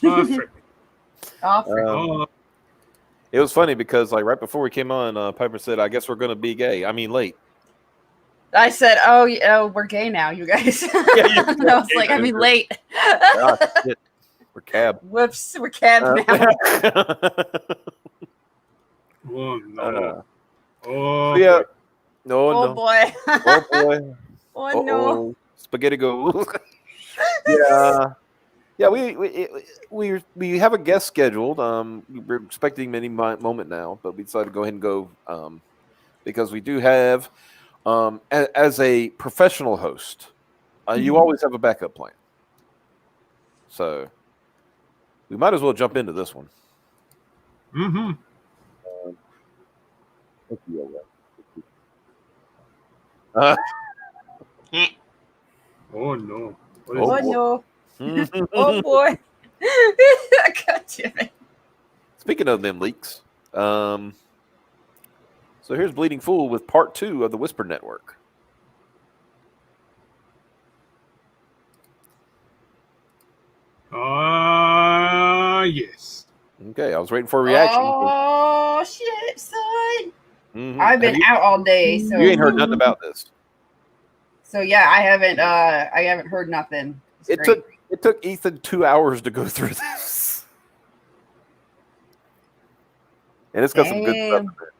Perfect. Oh, It was funny because like right before we came on, Piper said, "I guess we're going to be gay." I mean, late. I said, "Oh, we're gay now, you guys." Yeah, And I was like, "I mean, late." Ah, shit. We're cab. Whoops, we're cab now. oh no. So Oh yeah. boy. No, Oh no. boy. Oh boy. Oh no. Uh-oh. Spaghetti go. Yeah. Yeah, we have a guest scheduled. We're expecting him any moment now, but we decided to go ahead and go because we do have as a professional host, you always have a backup plan. So we might as well jump into this one. Mm-hmm. Uh, Oh no. What Oh, is Oh boy. no. Oh boy. God damn it. Speaking of them leaks, so here's Bleeding Fool with part 2 of the Whisper Network. yes. Okay, I was waiting for a reaction. Oh shit, son. Mhm. I've been out all day, so You ain't heard nothing about this. So yeah, I haven't heard nothing. It's great. It took Ethan 2 hours to go through this, and it's got some good stuff in Damn. there.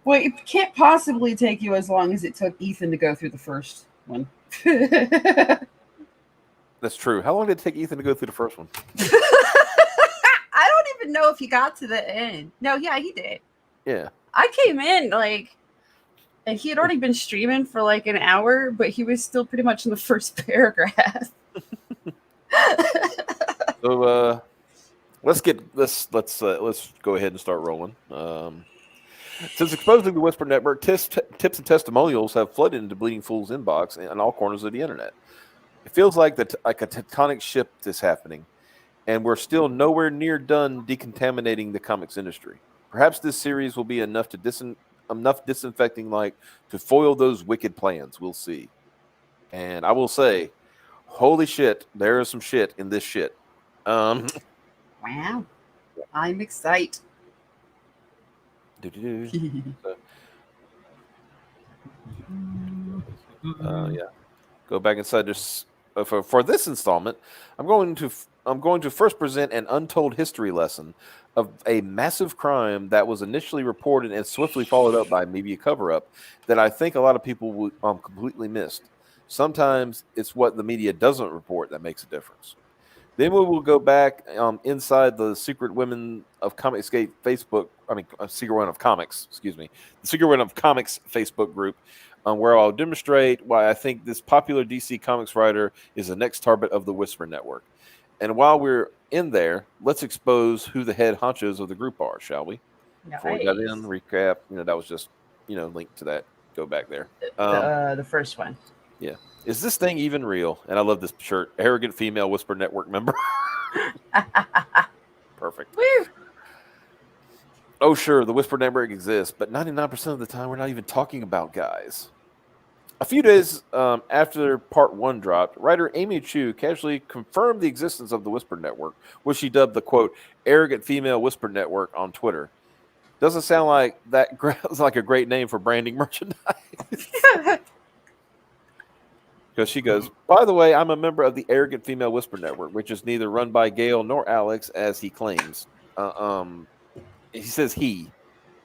Well, it can't possibly take you as long as it took Ethan to go through the first one. That's true. How long did it take Ethan to go through the first one? I don't even know if he got to the end. No, yeah, he did. Yeah. I came in and he had already been streaming for like an hour, but he was still pretty much in the first paragraph. So let's go ahead and start rolling. Since exposing the Whisper Network, tips and testimonials have flooded into Bleeding Fool's inbox and all corners of the internet. It feels like like a tectonic shift is happening, and we're still nowhere near done decontaminating the comics industry. Perhaps this series will be enough disinfecting light to foil those wicked plans. We'll see. And I will say, holy shit, there is some shit in this shit. Wow. I'm excited. Yeah. Go back inside this for this installment. I'm going to first present an untold history lesson of a massive crime that was initially reported and swiftly followed up by media cover-up that I think a lot of people would completely missed. Sometimes it's what the media doesn't report that makes a difference. Then we will go back inside the Secret Women of Comicsgate Facebook. I mean, Secret Women of Comics. Excuse me, the Secret Women of Comics Facebook group, where I'll demonstrate why I think this popular DC Comics writer is the next target of the Whisper Network. And while we're in there, let's expose who the head honchos of the group are, shall we? Nice. Before we got in, recap. That was just linked to that. Go back there. The first one. Yeah. Is this thing even real? And I love this shirt. Arrogant female Whisper Network member. Perfect. Woo. Oh, sure, the Whisper Network exists, but 99% of the time we're not even talking about guys. A few days after part 1 dropped, writer Amy Chu casually confirmed the existence of the Whisper Network, which she dubbed the, quote, arrogant female Whisper Network on Twitter. Doesn't sound like that sounds like a great name for branding merchandise. Because she goes, by the way, I'm a member of the Arrogant Female Whisper Network, which is neither run by Gail nor Alex, as he claims. He says he,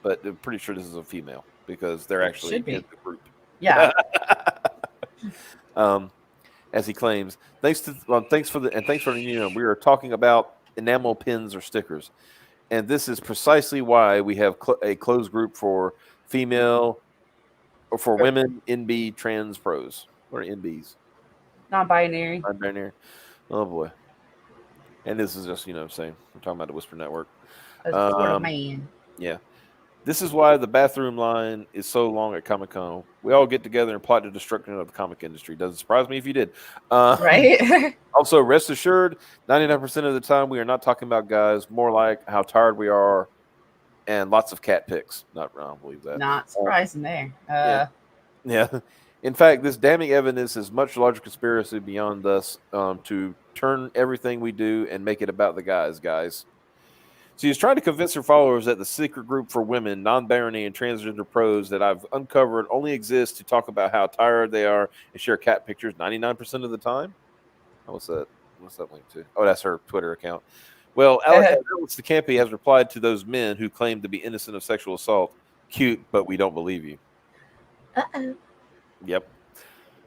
but I'm pretty sure this is a female because they're actually in the group. Yeah. As he claims, thanks for the we are talking about enamel pins or stickers, and this is precisely why we have a closed group for female or for women, NB, trans, pros. What are NBs? Non-binary. Non-binary. Oh boy. And this is just, saying we're talking about the Whisper Network. Man. Yeah. This is why the bathroom line is so long at Comic-Con. We all get together and plot the destruction of the comic industry. Doesn't surprise me if you did. Right? Also, rest assured, 99% of the time we are not talking about guys, more like how tired we are and lots of cat pics. I don't believe that. Not surprising there. Yeah. In fact, this damning evidence is much larger conspiracy beyond us to turn everything we do and make it about the guys. She is trying to convince her followers that the secret group for women, non-binary, and transgender pros that I've uncovered only exists to talk about how tired they are and share cat pictures 99% of the time. Oh, what's that? What's that link to? Oh, that's her Twitter account. Well, Alex DeCampi has replied to those men who claim to be innocent of sexual assault. Cute, but we don't believe you. Uh-oh. Yep.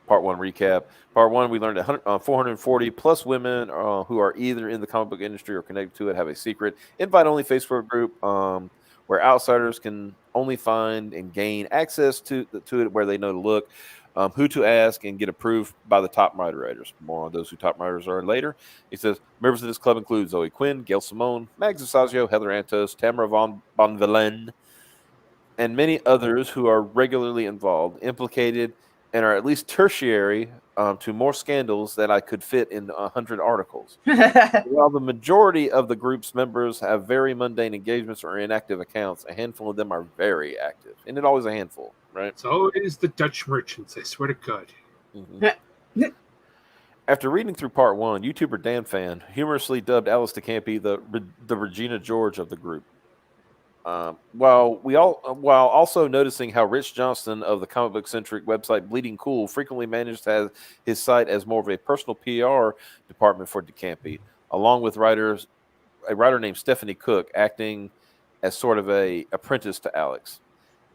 Part 1 recap. Part 1, we learned 440 plus women who are either in the comic book industry or connected to it have a secret invite-only Facebook group where outsiders can only find and gain access to it where they know to look, who to ask, and get approved by the top moderators. More on those who top moderators are later. He says, members of this club include Zoe Quinn, Gail Simone, Mags Asazio, Heather Antos, Tamara von Bonvillain, and many others who are regularly involved, implicated, and are at least tertiary to more scandals that I could fit in 100 articles. While the majority of the group's members have very mundane engagements or inactive accounts, a handful of them are very active. And it always a handful, right? It's always the Dutch merchants, I swear to God. Mm-hmm. After reading through part 1, YouTuber Dan Fan humorously dubbed Alice DeCampi the Regina George of the group. While also noticing how Rich Johnston of the comic book centric website Bleeding Cool frequently managed to have his site as more of a personal PR department for DeCampi, along with a writer named Stephanie Cook acting as sort of a apprentice to Alex.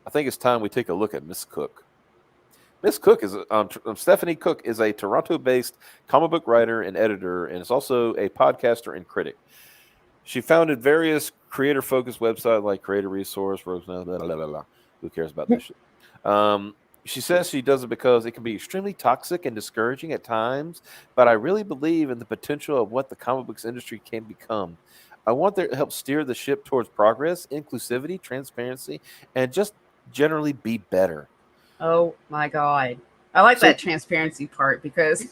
I think it's time we take a look at Miss Cook. Miss Cook is Stephanie Cook is a Toronto-based comic book writer and editor, and is also a podcaster and critic. She founded various creator-focused websites like Creator Resource, blah, blah, blah, blah, blah. Who cares about this shit? She says she does it because it can be extremely toxic and discouraging at times, but I really believe in the potential of what the comic books industry can become. I want to help steer the ship towards progress, inclusivity, transparency, and just generally be better. Oh my God. I like that transparency part because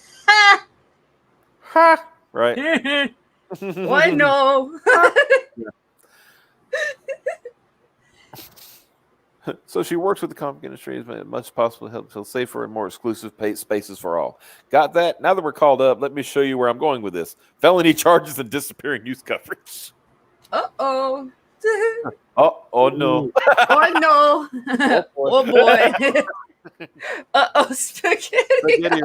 right. I know. So she works with the comic industry as much as possible to help feel safer and more exclusive spaces for all. Got that? Now that we're called up, let me show you where I'm going with this. Felony charges and disappearing news coverage. Uh-oh. Oh no. Oh no. Oh boy. Uh-oh, spaghetti.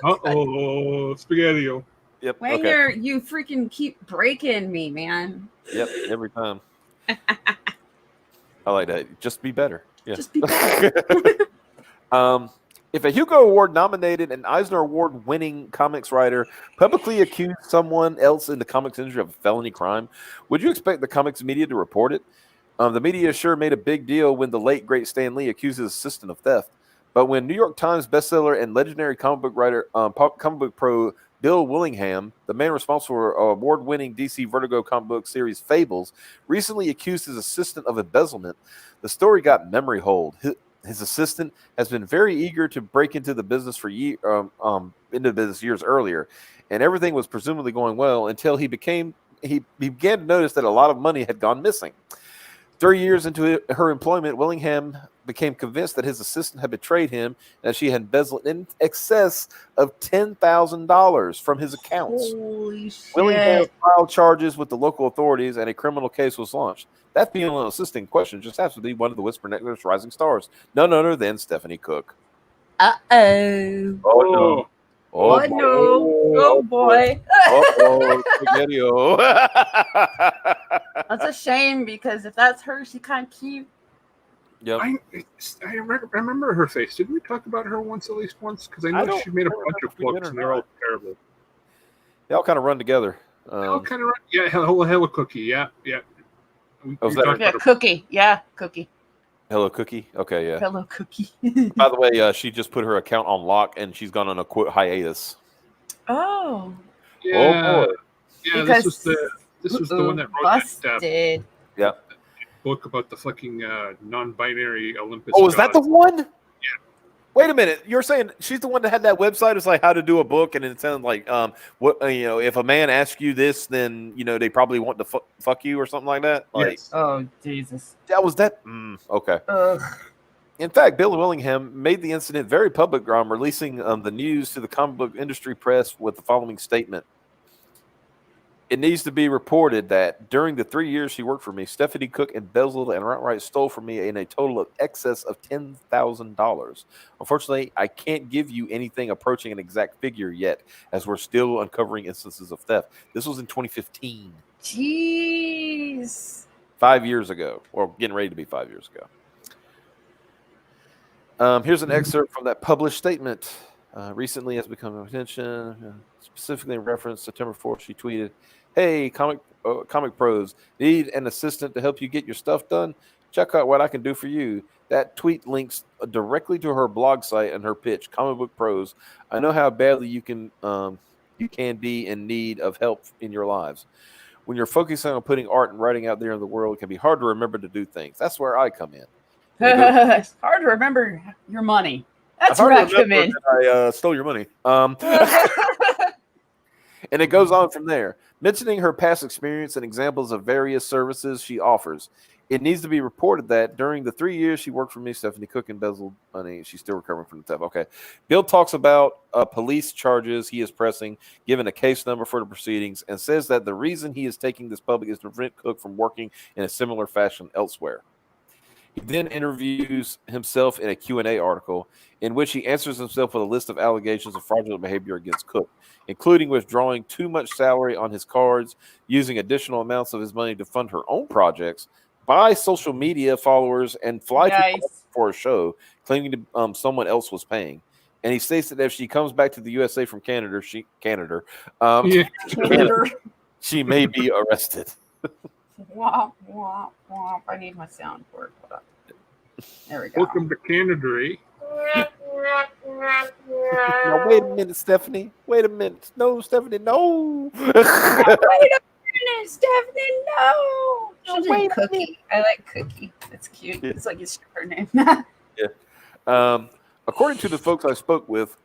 Uh-oh, spaghetti. Yep. Wanger, you freaking keep breaking me, man. Yep, every time. I like that. Just be better. Yeah. Just be better. If a Hugo Award nominated and Eisner Award winning comics writer publicly accused someone else in the comics industry of a felony crime, would you expect the comics media to report it? The media sure made a big deal when the late great Stan Lee accused his assistant of theft. But when New York Times bestseller and legendary comic book writer, comic book pro Bill Willingham, the man responsible for award-winning DC Vertigo comic book series Fables, recently accused his assistant of embezzlement, the story got memory hold. His assistant has been very eager to break into the business for years earlier, and everything was presumably going well until he began to notice that a lot of money had gone missing. 3 years into her employment, Willingham became convinced that his assistant had betrayed him and that she had embezzled in excess of $10,000 from his accounts. Holy shit. Willingham filed charges with the local authorities and a criminal case was launched. That female assistant in question just happens to be one of the Whisper Network's rising stars, none other than Stephanie Cook. Uh-oh. Oh, no. Oh, no. Oh, boy. Oh, spaghetti-o. That's a shame because if that's her, she kind of cute. Yep. I remember her face. Didn't we talk about her at least once? Because I know she made a bunch of books and they're all terrible. They all kind of run together. Yeah, Hello Cookie. Yeah. Cookie. Yeah, Cookie. Hello Cookie. Okay, yeah. Hello Cookie. By the way, she just put her account on lock and she's gone on a quote hiatus. Oh. Yeah. Oh boy. Yeah, Because, this was the one that wrote busted. Yeah. Book about the fucking non-binary Olympus. Oh, is that the one? Yeah. Wait a minute. You're saying she's the one that had that website? It's like how to do a book, and it sounds like what if a man asks you this, then they probably want to fuck you or something like that. Like, yes. Oh Jesus. that was that. Okay. Ugh. In fact, Bill Willingham made the incident very public, releasing the news to the comic book industry press with the following statement. It needs to be reported that during the 3 years she worked for me, Stephanie Cook embezzled and outright stole from me in a total of excess of $10,000. Unfortunately, I can't give you anything approaching an exact figure yet, as we're still uncovering instances of theft. This was in 2015. Jeez. 5 years ago, or getting ready to be 5 years ago. Here's an excerpt from that published statement. Recently has become of attention, specifically in reference to September 4th, she tweeted, "Hey, comic pros, need an assistant to help you get your stuff done? Check out what I can do for you." That tweet links directly to her blog site and her pitch, Comic Book Pros. I know how badly you can be in need of help in your lives. When you're focusing on putting art and writing out there in the world, it can be hard to remember to do things. That's where I come in. It's hard to remember your money. That's where I come in. I stole your money. And it goes on from there, mentioning her past experience and examples of various services she offers. It needs to be reported that during the 3 years she worked for me, Stephanie Cook embezzled money. She's still recovering from the theft. Okay. Bill talks about police charges he is pressing, given a case number for the proceedings, and says that the reason he is taking this public is to prevent Cook from working in a similar fashion elsewhere. He then interviews himself in a Q&A article in which he answers himself with a list of allegations of fraudulent behavior against Cook, including withdrawing too much salary on his cards, using additional amounts of his money to fund her own projects, buy social media followers, and fly people for a show, claiming to, someone else was paying. And he states that if she comes back to the USA from Canada, she may be arrested. Womp, womp, womp. I need my soundboard. There we go. Welcome to Canada. Now, wait a minute, Stephanie. Wait a minute. No, Stephanie, no. Wait a minute, Stephanie, no. Wait, Cookie. I like Cookie. That's cute. It's like his stripper name. Yeah. According to the folks I spoke with,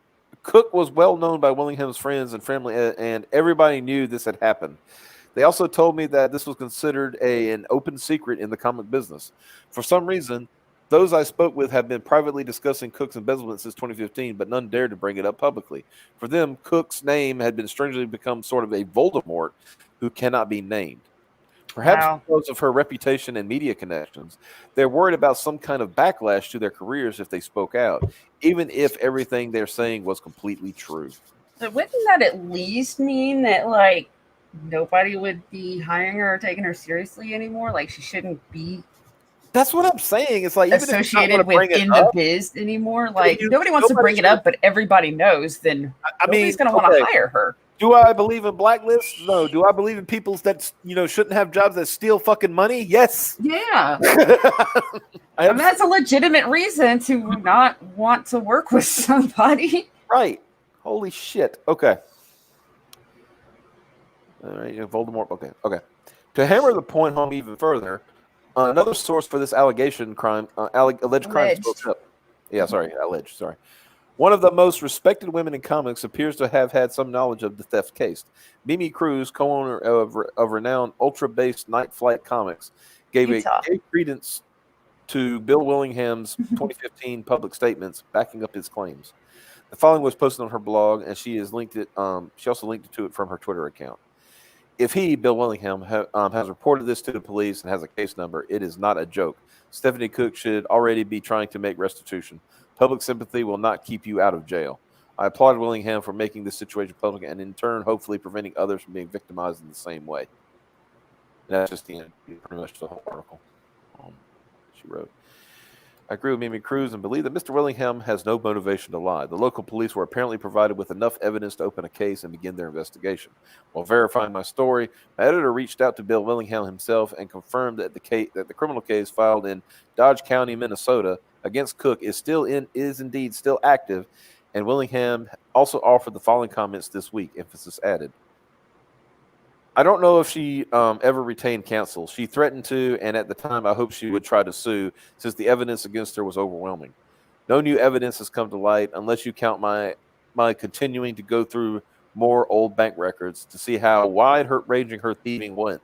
Cook was well known by Willingham's friends and family, and everybody knew this had happened. They also told me that this was considered an open secret in the comic business. For some reason, those I spoke with have been privately discussing Cook's embezzlement since 2015, but none dared to bring it up publicly. For them, Cook's name had been strangely become sort of a Voldemort who cannot be named. Perhaps because of her reputation and media connections, they're worried about some kind of backlash to their careers if they spoke out, even if everything they're saying was completely true. So wouldn't that at least mean that, like, nobody would be hiring her or taking her seriously anymore? Like, she shouldn't be. That's what I'm saying. It's like associated with in the biz anymore. Like, nobody wants to bring it up, but everybody knows. Then nobody's going to want to hire her. Do I believe in blacklists? No. Do I believe in people that shouldn't have jobs that steal fucking money? Yes. Yeah. I mean, that's a legitimate reason to not want to work with somebody. Right. Holy shit. Okay. All right, Voldemort. Okay. To hammer the point home even further, another source for this alleged crime spoke up. Alleged. Sorry. One of the most respected women in comics appears to have had some knowledge of the theft case. Mimi Cruz, co-owner of renowned ultra-based Night Flight Comics, gave credence to Bill Willingham's 2015 public statements backing up his claims. The following was posted on her blog, and she has linked it. She also linked it to it from her Twitter account. If he, Bill Willingham, has reported this to the police and has a case number, it is not a joke. Stephanie Cook should already be trying to make restitution. Public sympathy will not keep you out of jail. I applaud Willingham for making this situation public and, in turn, hopefully preventing others from being victimized in the same way. And that's just the end, pretty much the whole article she wrote. I agree with Mimi Cruz and believe that Mr. Willingham has no motivation to lie. The local police were apparently provided with enough evidence to open a case and begin their investigation. While verifying my story, my editor reached out to Bill Willingham himself and confirmed that the criminal case filed in Dodge County, Minnesota, against Cook is indeed still active. And Willingham also offered the following comments this week. Emphasis added. I don't know if she ever retained counsel. She threatened to, and at the time I hoped she would try to sue since the evidence against her was overwhelming. No new evidence has come to light unless you count my continuing to go through more old bank records to see how wide-ranging her thieving went.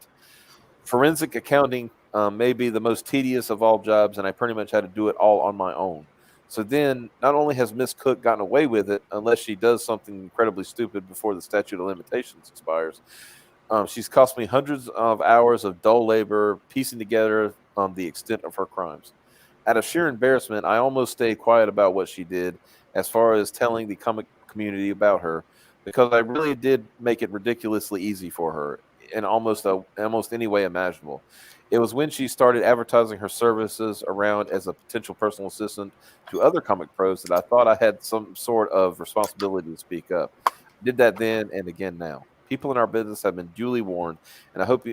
Forensic accounting may be the most tedious of all jobs, and I pretty much had to do it all on my own. So then, not only has Miss Cook gotten away with it, unless she does something incredibly stupid before the statute of limitations expires, she's cost me hundreds of hours of dull labor piecing together the extent of her crimes. Out of sheer embarrassment, I almost stayed quiet about what she did as far as telling the comic community about her, because I really did make it ridiculously easy for her in almost any way imaginable. It was when she started advertising her services around as a potential personal assistant to other comic pros that I thought I had some sort of responsibility to speak up. I did that then and again now. People in our business have been duly warned, and I hope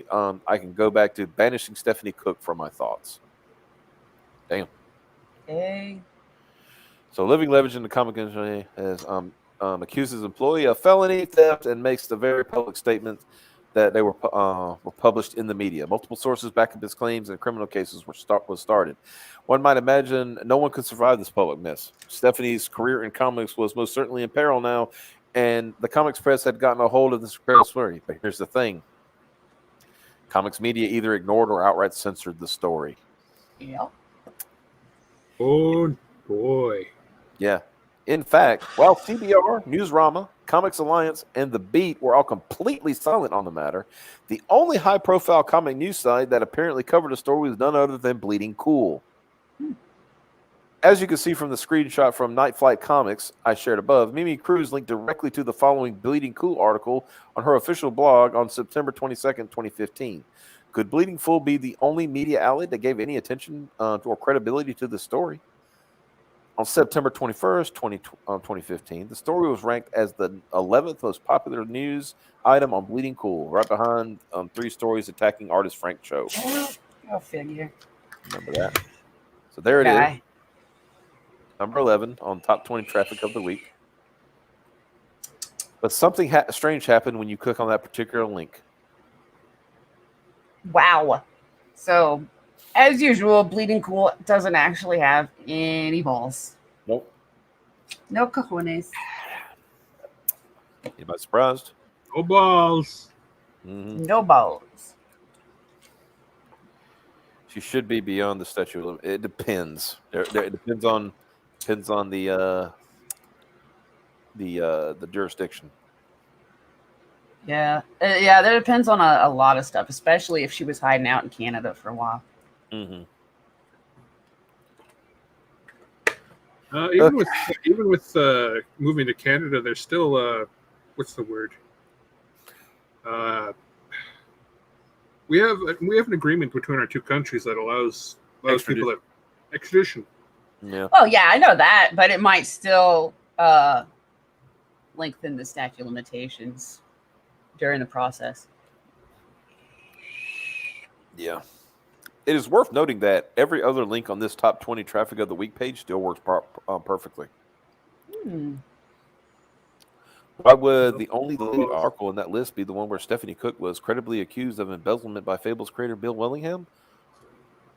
I can go back to banishing Stephanie Cook from my thoughts. Damn. Hey. So, living legend in the comic industry has accuses employee of felony theft and makes the very public statement that they were published in the media. Multiple sources back up his claims, and criminal cases was started. One might imagine no one could survive this public mess. Stephanie's career in comics was most certainly in peril now, and the comics press had gotten a hold of this incredible story. But here's the thing: comics media either ignored or outright censored the story. Yeah. Oh boy. Yeah. In fact, while CBR, Newsrama, Comics Alliance, and The Beat were all completely silent on the matter, the only high-profile comic news site that apparently covered the story was none other than Bleeding Cool. As you can see from the screenshot from Night Flight Comics I shared above, Mimi Cruz linked directly to the following Bleeding Cool article on her official blog on September 22nd, 2015. Could Bleeding Cool be the only media outlet that gave any attention or credibility to the story? On September 21st, 2015, the story was ranked as the 11th most popular news item on Bleeding Cool, right behind 3 stories attacking artist Frank Cho. Go figure. Remember that? So there it is. Number 11 on top 20 traffic of the week. But something strange happened when you click on that particular link. Wow. So, as usual, Bleeding Cool doesn't actually have any balls. Nope. No cojones. Anybody surprised? No balls. Mm-hmm. No balls. She should be beyond the statute of limitations. It depends. It depends on the jurisdiction. Yeah. Yeah, that depends on a lot of stuff, especially if she was hiding out in Canada for a while. Mm-hmm. Even with moving to Canada, there's still what's the word? We have an agreement between our two countries that allows people that extradition. Yeah. Oh yeah, I know that, but it might still lengthen the statute of limitations during the process. Yeah. It is worth noting that every other link on this top 20 traffic of the week page still works perfectly. Why would the only deleted article in that list be the one where Stephanie Cook was credibly accused of embezzlement by Fable's creator Bill Willingham?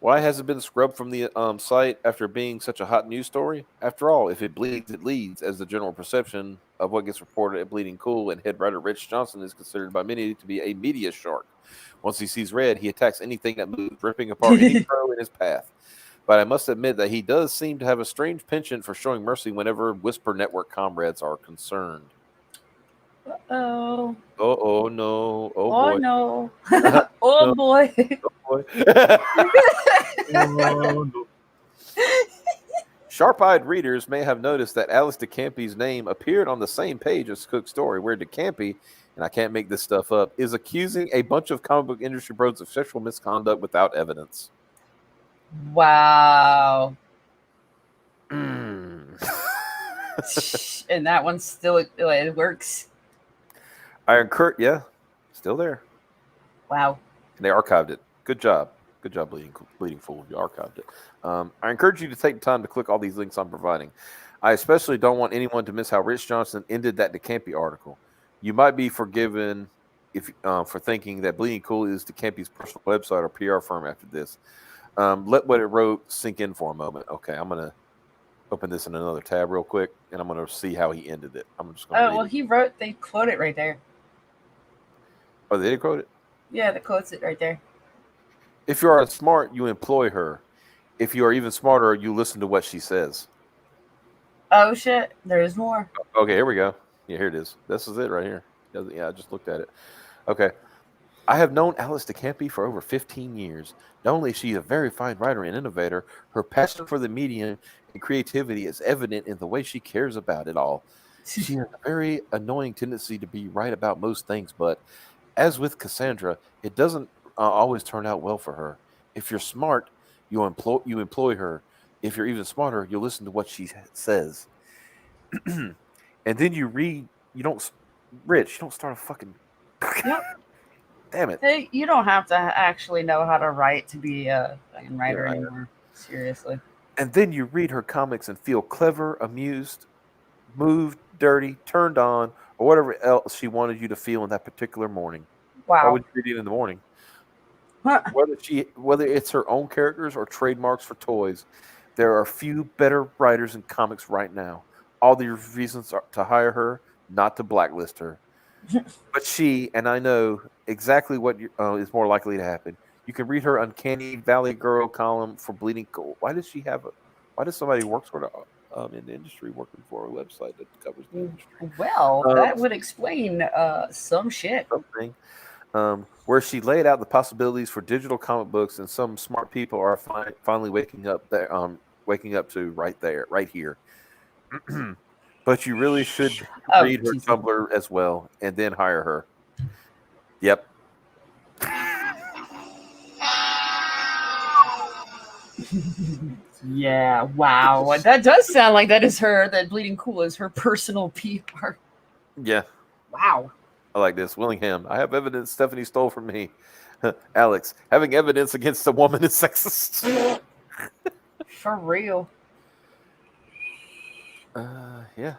Why has it been scrubbed from the site after being such a hot news story? After all, if it bleeds, it leads, as the general perception of what gets reported at Bleeding Cool, and head writer Rich Johnson is considered by many to be a media shark. Once he sees red, he attacks anything that moves, ripping apart any pro in his path. But I must admit that he does seem to have a strange penchant for showing mercy whenever Whisper Network comrades are concerned. Uh-oh. Oh no. Oh boy. No. Oh No. boy. Oh boy. Oh, no. Sharp-eyed readers may have noticed that Alex DeCampi's name appeared on the same page as Cook's story, where DeCampi, and I can't make this stuff up, is accusing a bunch of comic book industry bros of sexual misconduct without evidence. Wow. Mm. And that one still it works. I encourage, still there. Wow. And they archived it. Good job. Good job, Bleeding Fool. You archived it. I encourage you to take time to click all these links I'm providing. I especially don't want anyone to miss how Rich Johnson ended that DeCampi article. You might be forgiven if for thinking that Bleeding Cool is DeCampi's personal website or PR firm after this. Let what it wrote sink in for a moment. Okay, I'm going to open this in another tab real quick, and I'm going to see how he ended it. I'm just going to they quote it right there. Oh, they did quote it? Yeah, they quotes it right there. If you are smart, you employ her. If you are even smarter, you listen to what she says. Oh shit, there's more. Okay, here we go. Yeah, here it is. This is it right here. Yeah, I just looked at it. Okay. I have known Alice DeCampi for over 15 years. Not only is she a very fine writer and innovator, her passion for the medium and creativity is evident in the way she cares about it all. She has a very annoying tendency to be right about most things, but as with Cassandra, it doesn't always turn out well for her. If you're smart, you employ her. If you're even smarter, you'll listen to what she says. And then you read. You don't, Rich. You don't start a fucking. Yep. Damn it. Hey, you don't have to actually know how to write to be a fucking writer anymore. Seriously. And then you read her comics and feel clever, amused, moved, dirty, turned on, or whatever else she wanted you to feel in that particular morning. Why Wow. would you read it in the morning? Huh. Whether it's her own characters or trademarks for toys, there are few better writers in comics right now. All the reasons are to hire her, not to blacklist her. But she, and I know exactly what is more likely to happen. You can read her Uncanny Valley Girl column for Bleeding Cool. Why does somebody work sort of in the industry working for a website that covers the industry? Well, that would explain some shit. Something. Where she laid out the possibilities for digital comic books, and some smart people are finally waking up to right here. But you really should read her Tumblr as well, and then hire her. Yep. Yeah, wow. That does sound like that is her, that Bleeding Cool is her personal PR. Yeah. Wow. I like this. Willingham. I have evidence Stephanie stole from me. Alex, having evidence against a woman is sexist. For real. Yeah.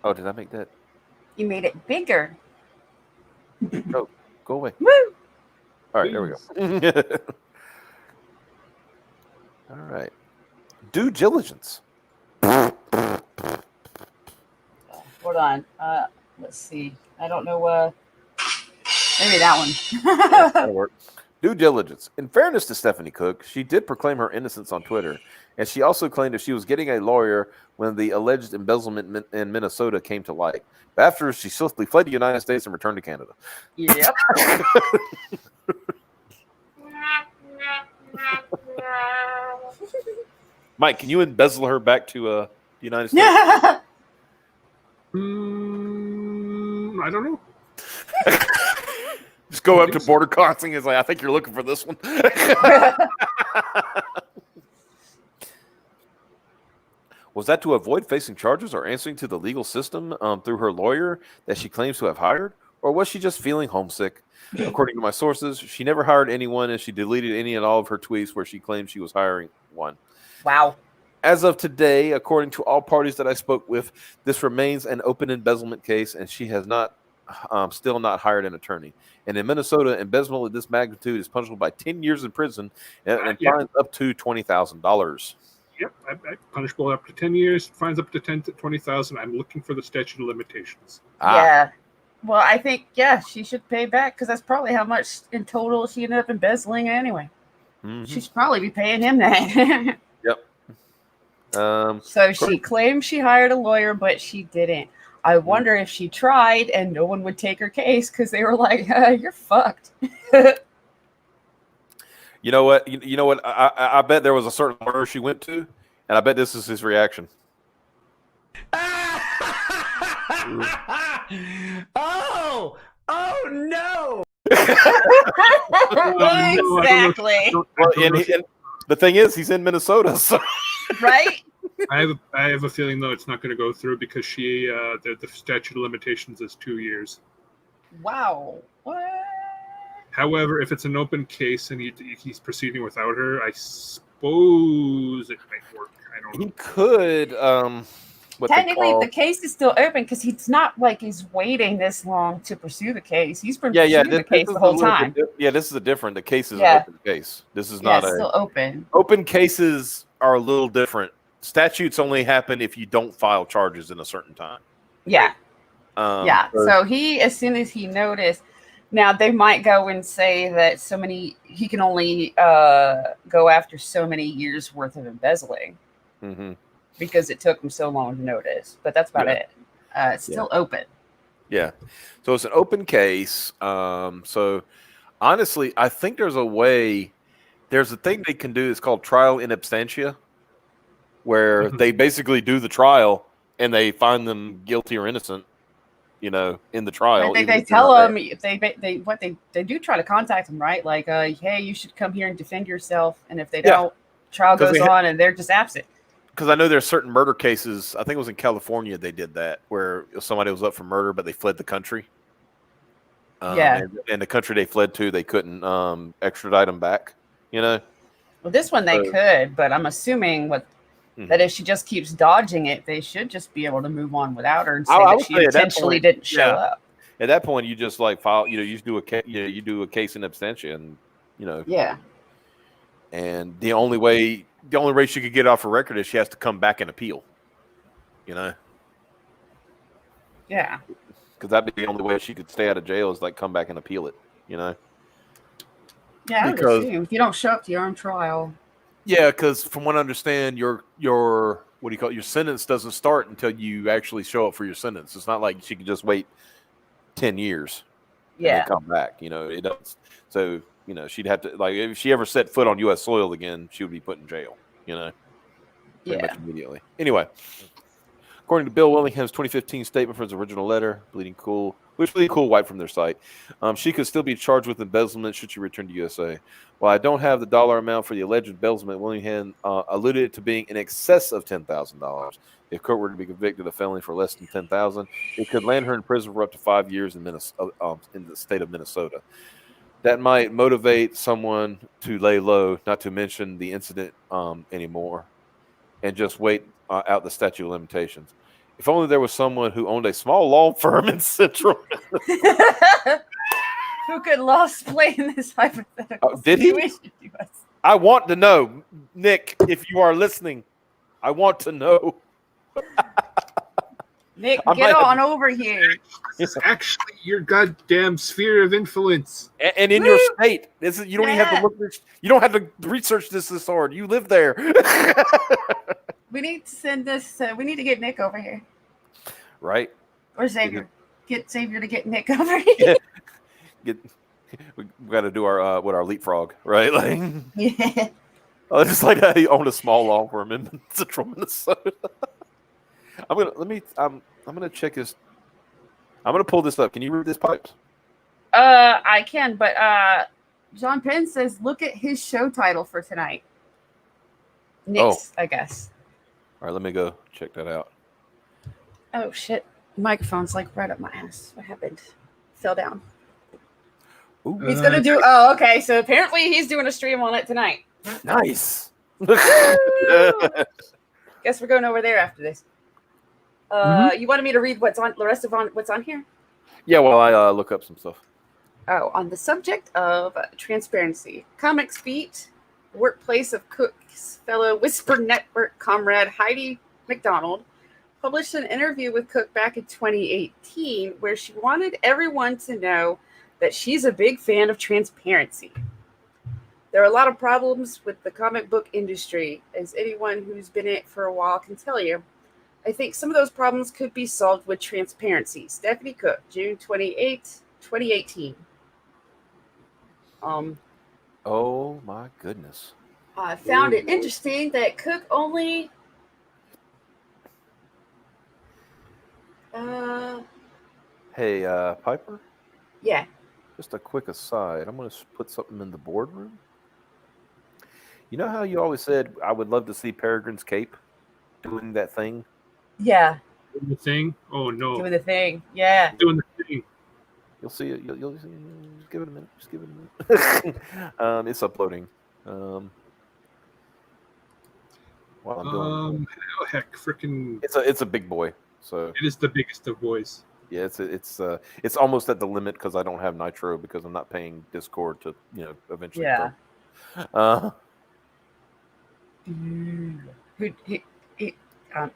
Oh, did I make that? You made it bigger. Oh, go away. Woo! All right, there we go. All right. Due diligence. Hold on. Let's see. I don't know. Maybe that one. That'll work. Due diligence. In fairness to Stephanie Cook, she did proclaim her innocence on Twitter, and she also claimed that she was getting a lawyer when the alleged embezzlement in Minnesota came to light. But after, she swiftly fled the United States and returned to Canada. Yep. Mike, can you embezzle her back to the United States? Yeah. I don't know. Just go up to border crossing and say, I think you're looking for this one. Was that to avoid facing charges or answering to the legal system through her lawyer that she claims to have hired? Or was she just feeling homesick? According to my sources, she never hired anyone, and she deleted any and all of her tweets where she claimed she was hiring one. Wow. As of today, according to all parties that I spoke with, this remains an open embezzlement case, and she has still not hired an attorney. And in Minnesota, embezzlement of this magnitude is punishable by 10 years in prison and fines up to $20,000. Yep, punishable up to 10 years, fines up to 10 to 20,000. I'm looking for the statute of limitations. Yeah. Well, I think, she should pay back because that's probably how much in total she ended up embezzling anyway. Mm-hmm. She should probably be paying him that. Yep. So she claimed she hired a lawyer, but she didn't. I wonder if she tried and no one would take her case because they were like, you're fucked. You know what? You know what? I bet there was a certain lawyer she went to, and I bet this is his reaction. Oh no! Exactly. Well, and the thing is, he's in Minnesota, so Right? I have a feeling though it's not going to go through because the statute of limitations is 2 years. Wow. What? However, if it's an open case and he's proceeding without her, I suppose it might work. I don't know. he could. Technically, the case is still open because he's not like he's waiting this long to pursue the case. He's been pursuing the case the whole time. This is a different. The case is an open case. This is not still open. Open cases are a little different. Statutes only happen if you don't file charges in a certain time. Yeah. So So he, as soon as he noticed Now they might go and say that he can only go after so many years worth of embezzling because it took him so long to notice. But that's about it. It's still open. Yeah, so it's an open case. So honestly, I think there's a way. There's a thing they can do. It's called trial in absentia, where they basically do the trial and they find them guilty or innocent. In the trial, They tell them they do try to contact them, right? Like, hey, you should come here and defend yourself. And if they don't, trial goes on and they're just absent. Because I know there's certain murder cases. I think it was in California they did that, where somebody was up for murder, but they fled the country. And the country they fled to, they couldn't extradite them back. Well, this one they could, but I'm assuming that if she just keeps dodging it, they should just be able to move on without her and say that she intentionally didn't show up. At that point, you just file. You just do you do a case in absentia, and Yeah. And the only way she could get off her record is she has to come back and appeal. Yeah. Because that'd be the only way she could stay out of jail is come back and appeal it. Yeah, because if you don't show up to your own trial. Yeah, because from what I understand, your what do you call it? Your sentence doesn't start until you actually show up for your sentence. It's not like she can just wait 10 years. Yeah. And come back. It does. So she'd have to if she ever set foot on U.S. soil again, she would be put in jail. Pretty much immediately. Anyway, according to Bill Willingham's 2015 statement for his original letter, Bleeding Cool, which Bleeding Cool wiped from their site, she could still be charged with embezzlement should she return to USA. While I don't have the dollar amount for the alleged embezzlement, Willingham alluded it to being in excess of $10,000. If Cook were to be convicted of felony for less than $10,000, it could land her in prison for up to 5 years in the state of Minnesota. That might motivate someone to lay low, not to mention the incident anymore, and just wait out the statute of limitations. If only there was someone who owned a small law firm in Central. Who could explain this hypothetical did he? situation to us? I want to know, Nick, if you are listening. I want to know. Nick, get on over here. It's actually your goddamn sphere of influence. And in your state. You don't even have to look. You don't have to research this hard. You live there. We need to send this. We need to get Nick over here. Right. Or Xavier. Get Xavier to get Nick over here. We got to do our leapfrog, right? Yeah. Just like how you own a small law firm in Central Minnesota. I'm gonna check his. I'm gonna pull this up. Can you read this, Pipes? I can, but John Penn says, look at his show title for tonight. Nick's, I guess. All right, let me go check that out. Oh shit! Microphone's right up my ass. What happened? Fell down. Ooh. He's gonna do. Oh, okay. So apparently he's doing a stream on it tonight. Nice. Guess we're going over there after this. You wanted me to read what's on the rest of what's on here? Yeah, well, I look up some stuff. Oh, on the subject of transparency, Comics Beat, workplace of Cook's fellow Whisper Network comrade Heidi McDonald, published an interview with Cook back in 2018 where she wanted everyone to know that she's a big fan of transparency. There are a lot of problems with the comic book industry, as anyone who's been in it for a while can tell you. I think some of those problems could be solved with transparency. Stephanie Cook, June 28, 2018. Oh my goodness. I found it interesting that Cook only Hey, Piper? Yeah. Just a quick aside. I'm going to put something in the boardroom. You know how you always said, I would love to see Peregrine's Cape doing that thing? Yeah. Doing the thing? Oh, no. Doing the thing. Yeah. Doing the thing. You'll see it. You'll see it. Just give it a minute. Just give it a minute. It's uploading. While I'm doing oh, heck, freaking. It's a big boy. So it is the biggest of boys. Yeah, it's almost at the limit because I don't have Nitro because I'm not paying Discord to eventually. Yeah. Go.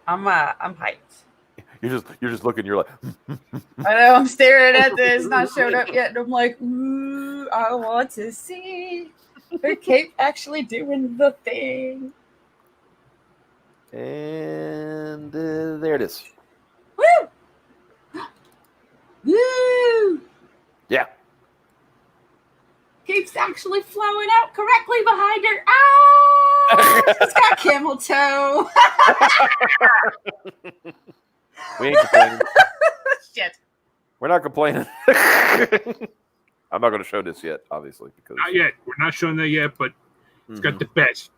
I'm hyped. You're just looking. You're like, I know I'm staring at this, not showed up yet, and I'm like, ooh, I want to see her cape actually doing the thing. and there it is. Woo! Woo! Yeah. Cape's actually flowing out correctly behind her. Oh, she's got camel toe. We ain't complaining. Shit. We're not complaining. I'm not going to show this yet, obviously, because Not yet. We're not showing that yet, but it's got the best.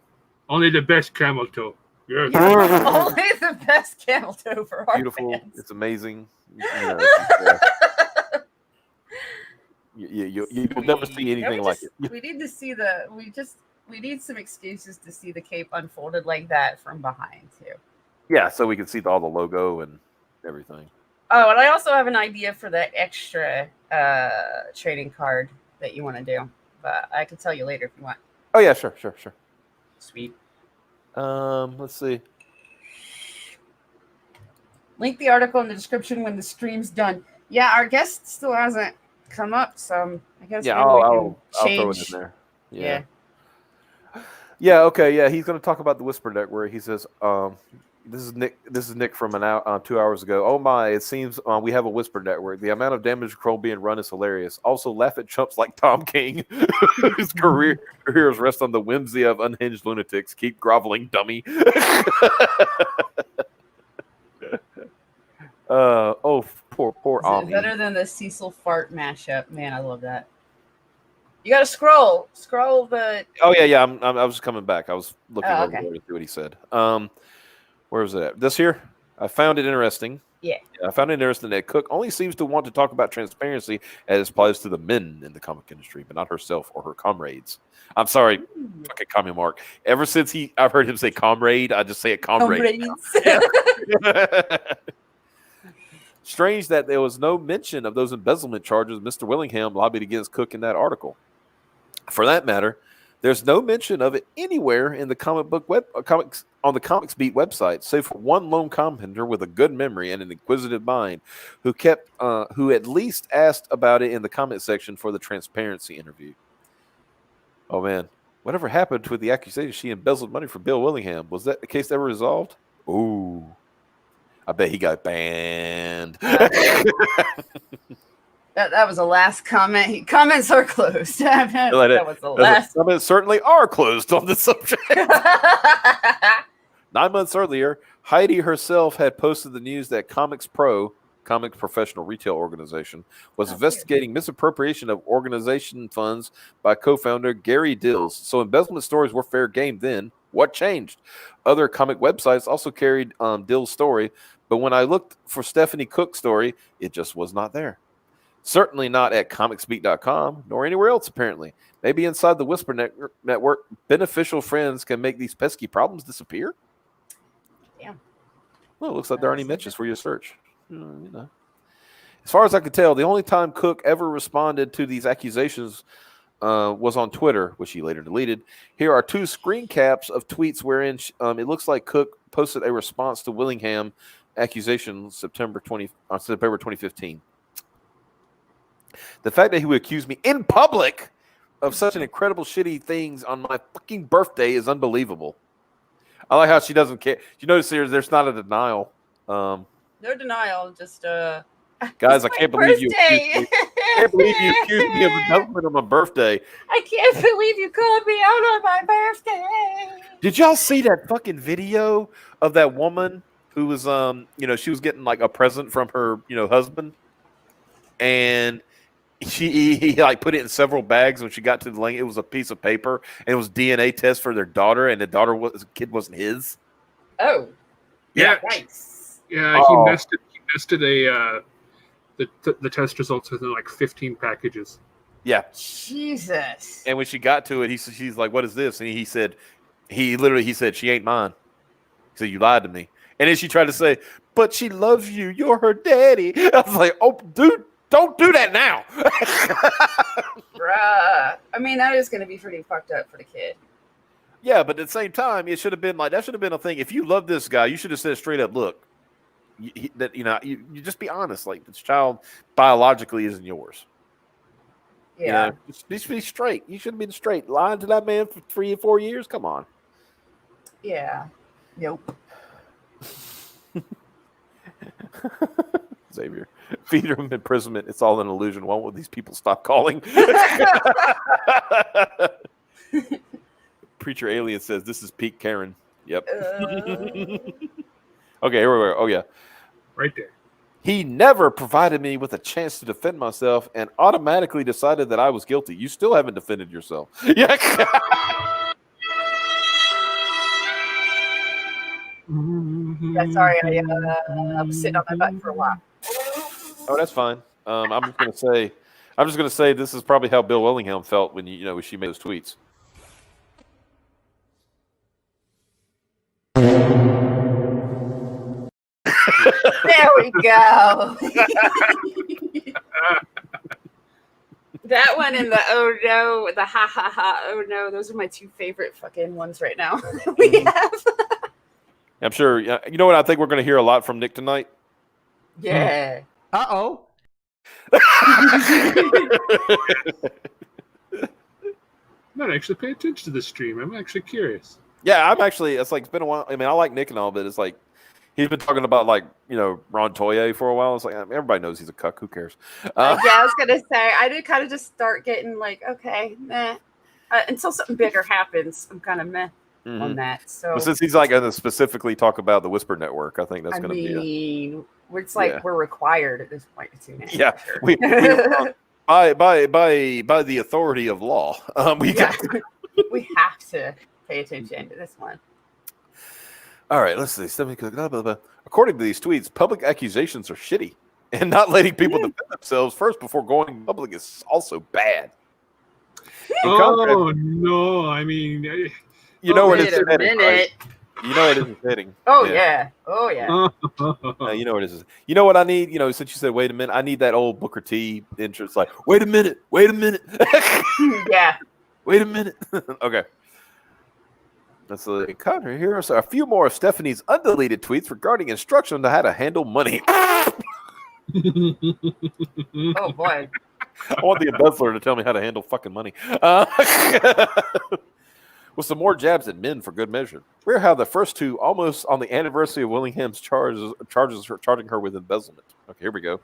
Only the best camel toe. Yes. Only the best camel toe for our beautiful. fans. It's amazing. You'll never see anything like it. We need to see we need some excuses to see the cape unfolded like that from behind too. Yeah, so we can see all the logo and everything. Oh, and I also have an idea for the extra trading card that you want to do, but I can tell you later if you want. Oh yeah, sure. Sweet. Let's see. Link the article in the description when the stream's done. Yeah, our guest still hasn't come up, so I guess Yeah, maybe we can I'll throw it change. in there. Yeah. Okay. Yeah, he's going to talk about the Whisper Deck, where he says, "This is Nick from 2 hours ago. Oh my! It seems we have a Whisper Network. The amount of damage control being run is hilarious. Also, laugh at chumps like Tom King, whose careers rest on the whimsy of unhinged lunatics. Keep groveling, dummy." Poor Is it Ami. better than the Cecil fart mashup? Man, I love that. You got to scroll the. Oh yeah. I was coming back. I was looking Oh, over okay. there to see what he said. Where was it at? This here? I found it interesting. Yeah. I found it interesting that Cook only seems to want to talk about transparency as it applies to the men in the comic industry, but not herself or her comrades. I'm sorry, fucking commie Mark. Ever since I've heard him say comrade, I just say it comrade. Strange that there was no mention of those embezzlement charges Mr. Willingham lobbied against Cook in that article. For that matter, there's no mention of it anywhere in the comics on the Comics Beat website, save for one lone commenter with a good memory and an inquisitive mind, who at least asked about it in the comment section for the transparency interview. Oh man, whatever happened with the accusation she embezzled money from Bill Willingham? Was that the case ever resolved? Ooh, I bet he got banned. That was the last comment. Comments are closed. That was the last. Comments certainly are closed on the subject. 9 months earlier, Heidi herself had posted the news that Comics Pro, Comics Professional Retail Organization, was investigating misappropriation of organization funds by co-founder Gary Dills. So embezzlement stories were fair game then. What changed? Other comic websites also carried Dills' story, but when I looked for Stephanie Cook's story, it just was not there. Certainly not at comicsbeat.com, nor anywhere else, apparently. Maybe inside the Whisper Network, beneficial friends can make these pesky problems disappear? Yeah. Well, it looks like there aren't any mentions for your search. As far as I could tell, the only time Cook ever responded to these accusations was on Twitter, which he later deleted. Here are two screen caps of tweets wherein it looks like Cook posted a response to Willingham accusation September 2015. The fact that he would accuse me in public of such an incredible shitty things on my fucking birthday is unbelievable. I like how she doesn't care. You notice there's not a denial. No denial, just guys, I can't believe you accused me of embezzlement on my birthday. I can't believe you called me out on my birthday. Did y'all see that fucking video of that woman who was she was getting like a present from her husband, and he like put it in several bags. When she got to the link, it was a piece of paper, and it was DNA test for their daughter, and the kid wasn't his. Oh, Yeah. nice. Yeah, Oh. he nested the test results within like 15 packages. Yeah, Jesus. and when she got to it, she's like, "What is this?" And he said, "She ain't mine." He said, "You lied to me." And then she tried to say, "But she loves you. You're her daddy." I was like, "Oh, dude, don't do that now." Bruh. I mean, that is going to be pretty fucked up for the kid. Yeah, but at the same time, it should have been like that. Should have been a thing. If you love this guy, you should have said straight up, "Look, that you just be honest. Like this child biologically isn't yours. Yeah. Just be straight. You shouldn't be straight. Lying to that man for 3 or 4 years. Come on. Yeah. Nope. Xavier, feeder imprisonment. It's all an illusion. Why won't these people stop calling? Preacher Alien says this is peak Karen. Yep. Okay, here we go. Oh yeah, Right there. he never provided me with a chance to defend myself and automatically decided that I was guilty. You still haven't defended yourself. Yeah. Yeah, sorry, I was sitting on my butt for a while. Oh, that's fine. I'm just gonna say this is probably how Bill Willingham felt when when she made those tweets. There we go. That one and the oh no, the ha ha ha, oh no, those are my two favorite fucking ones right now. We have. I'm sure. You know what? I think we're gonna hear a lot from Nick tonight. Yeah. Uh-oh. I'm not actually paying attention to the stream. I'm actually curious. Yeah, I'm actually. It's like it's been a while. I mean, I like Nick and all, but it's like he's been talking about Ron Toye for a while. It's like everybody knows he's a cuck. Who cares? Yeah, I was gonna say I did kind of just start getting like, okay, meh. Until something bigger happens, I'm kind of meh on that. So But since he's like going to specifically talk about the Whisper Network, I think that's going to be. It's like we're required at this point to tune in. Yeah, for sure. we by the authority of law, we got. We have to pay attention to this one. All right, let's see. According to these tweets, public accusations are shitty, and not letting people defend themselves first before going public is also bad. Oh no! I mean, you know wait it is a heading, minute. right? You know it isn't fitting. Oh yeah. Oh yeah. You know what it is. You know what I need? Since you said wait a minute, I need that old Booker T intro. It's like, wait a minute. Yeah. Wait a minute. Okay. Let's encounter here. So a few more of Stephanie's undeleted tweets regarding instruction on how to handle money. Oh boy. I want the embezzler to tell me how to handle fucking money. With some more jabs at men for good measure. We're how the first two almost on the anniversary of Willingham's charging her with embezzlement. Okay, here we go.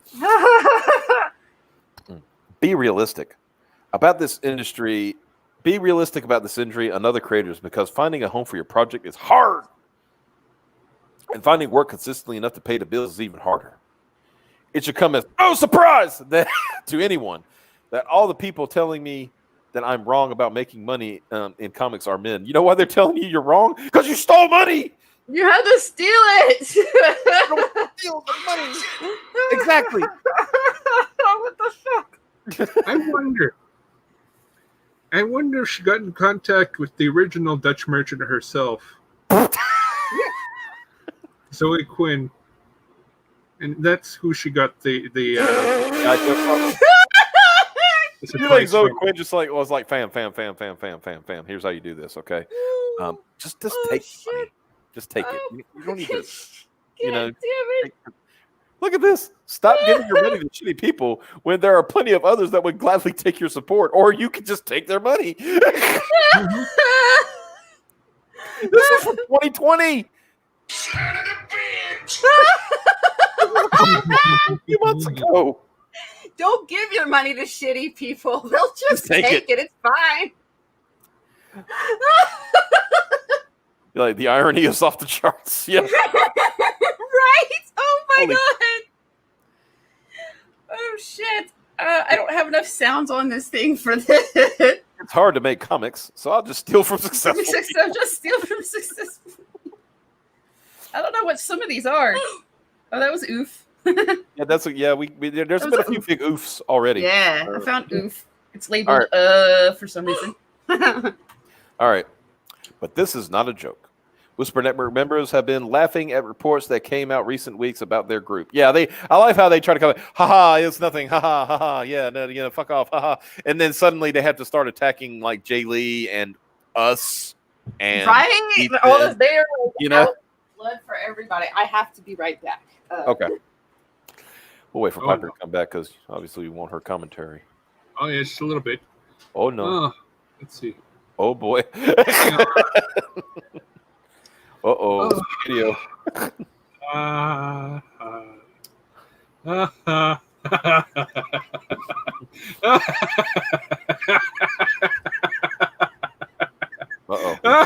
Be realistic about this industry. Be realistic about this industry and other creators because finding a home for your project is hard. And finding work consistently enough to pay the bills is even harder. It should come as no surprise that to anyone that all the people telling me that I'm wrong about making money in comics are men. You know why they're telling you you're wrong? Because you stole money. You had to steal it. Steal the money. Exactly. What the fuck? I wonder if she got in contact with the original Dutch merchant herself, Zoe Quinn, and that's who she got the You like Zoe Quinn just was like fam. Here's how you do this, okay? Just take the money. Just take it. You don't need to. Damn it. Look at this. Stop giving your money to shitty people when there are plenty of others that would gladly take your support, or you can just take their money. This is from 2020. A few months ago. Don't give your money to shitty people. They'll just take it. It's fine. Like the irony is off the charts. Yeah. Right? Oh my god. Oh shit. I don't have enough sounds on this thing for this. It's hard to make comics, so I'll just steal from successful people. I'll just steal from successful. I don't know what some of these are. Oh, that was oof. Yeah, there's been a few big oofs already. Yeah, I found oof. It's labeled for some reason. All right. But this is not a joke. Whisper Network members have been laughing at reports that came out recent weeks about their group. Yeah, I like how they try to come, haha, it's nothing, haha, yeah, no, fuck off, haha. And then suddenly they have to start attacking like Jay Lee and us and right? Ethan, all of their blood for everybody. I have to be right back. Okay. We'll wait for Oh, Piper no. to come back because obviously we want her commentary. Oh yeah, just a little bit. Oh no. Oh, let's see. Oh boy. Uh-oh. Oh. Video. Uh-oh. What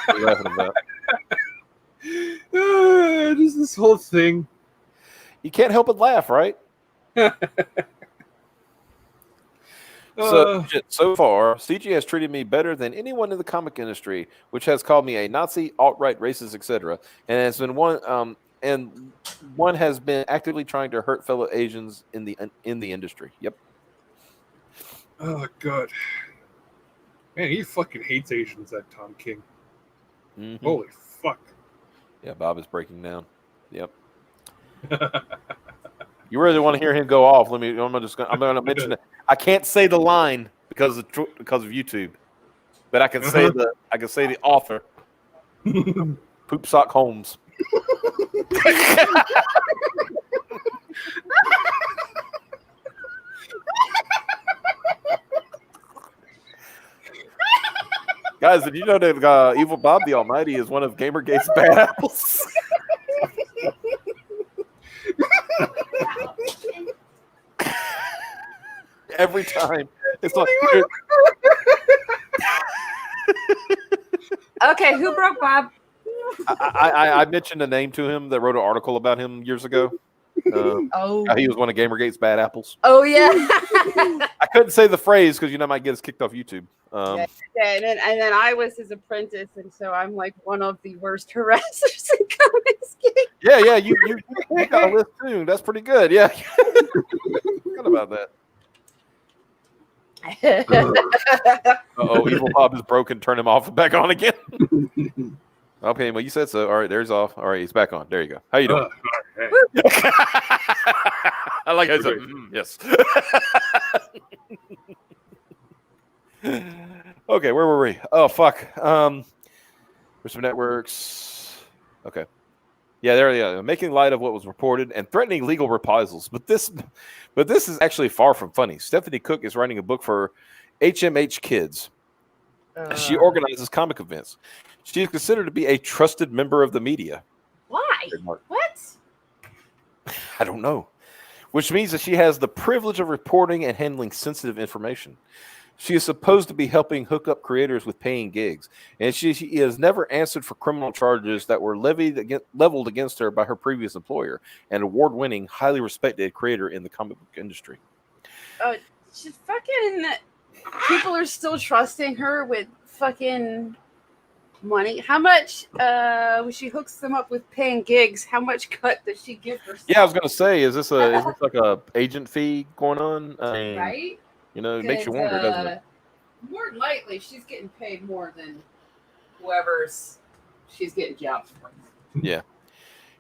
are you laughing about? Just this whole thing. You can't help but laugh, right? So far, CG has treated me better than anyone in the comic industry, which has called me a Nazi, alt-right, racist, etc. And has been one has been actively trying to hurt fellow Asians in the industry. Yep. Oh god, man, he fucking hates Asians. That Tom King. Mhm. Holy fuck. Yeah, Bob is breaking down. Yep. You really want to hear him go off? I'm going to mention it. I can't say the line because of YouTube, but I can say the author. Poop Sock Holmes. Guys, did you know that Evil Bob the Almighty is one of Gamergate's bad apples? Every time. It's like, Okay, who broke Bob? I mentioned a name to him that wrote an article about him years ago. Oh. He was one of Gamergate's bad apples. Oh yeah. I couldn't say the phrase because I might get us kicked off YouTube. Yeah, and then I was his apprentice, and so I'm like one of the worst harassers in comics. Yeah, you got a list too. That's pretty good. Yeah. Forgot about that. Evil Bob is broken. Turn him off and back on again. Okay, well, you said so. All right, there's off. All right, he's back on. There you go. How you doing? Hey. I like how I said, yes. Okay, where were we? Oh, fuck. There's some networks. Okay. Yeah, there. Making light of what was reported and threatening legal reprisals. But this is actually far from funny. Stephanie Cook is writing a book for HMH Kids. She organizes comic events. She is considered to be a trusted member of the media. Why? What? I don't know. Which means that she has the privilege of reporting and handling sensitive information. She is supposed to be helping hook up creators with paying gigs, and she has never answered for criminal charges that were leveled against her by her previous employer, an award-winning, highly respected creator in the comic book industry. She fucking people are still trusting her with fucking money. How much when she hooks them up with paying gigs, how much cut does she give herself? Yeah, I was gonna say, is this like a agent fee going on? Right? It makes you wonder, doesn't it? More than likely, she's getting paid more than whoever's she's getting jobs from. Yeah.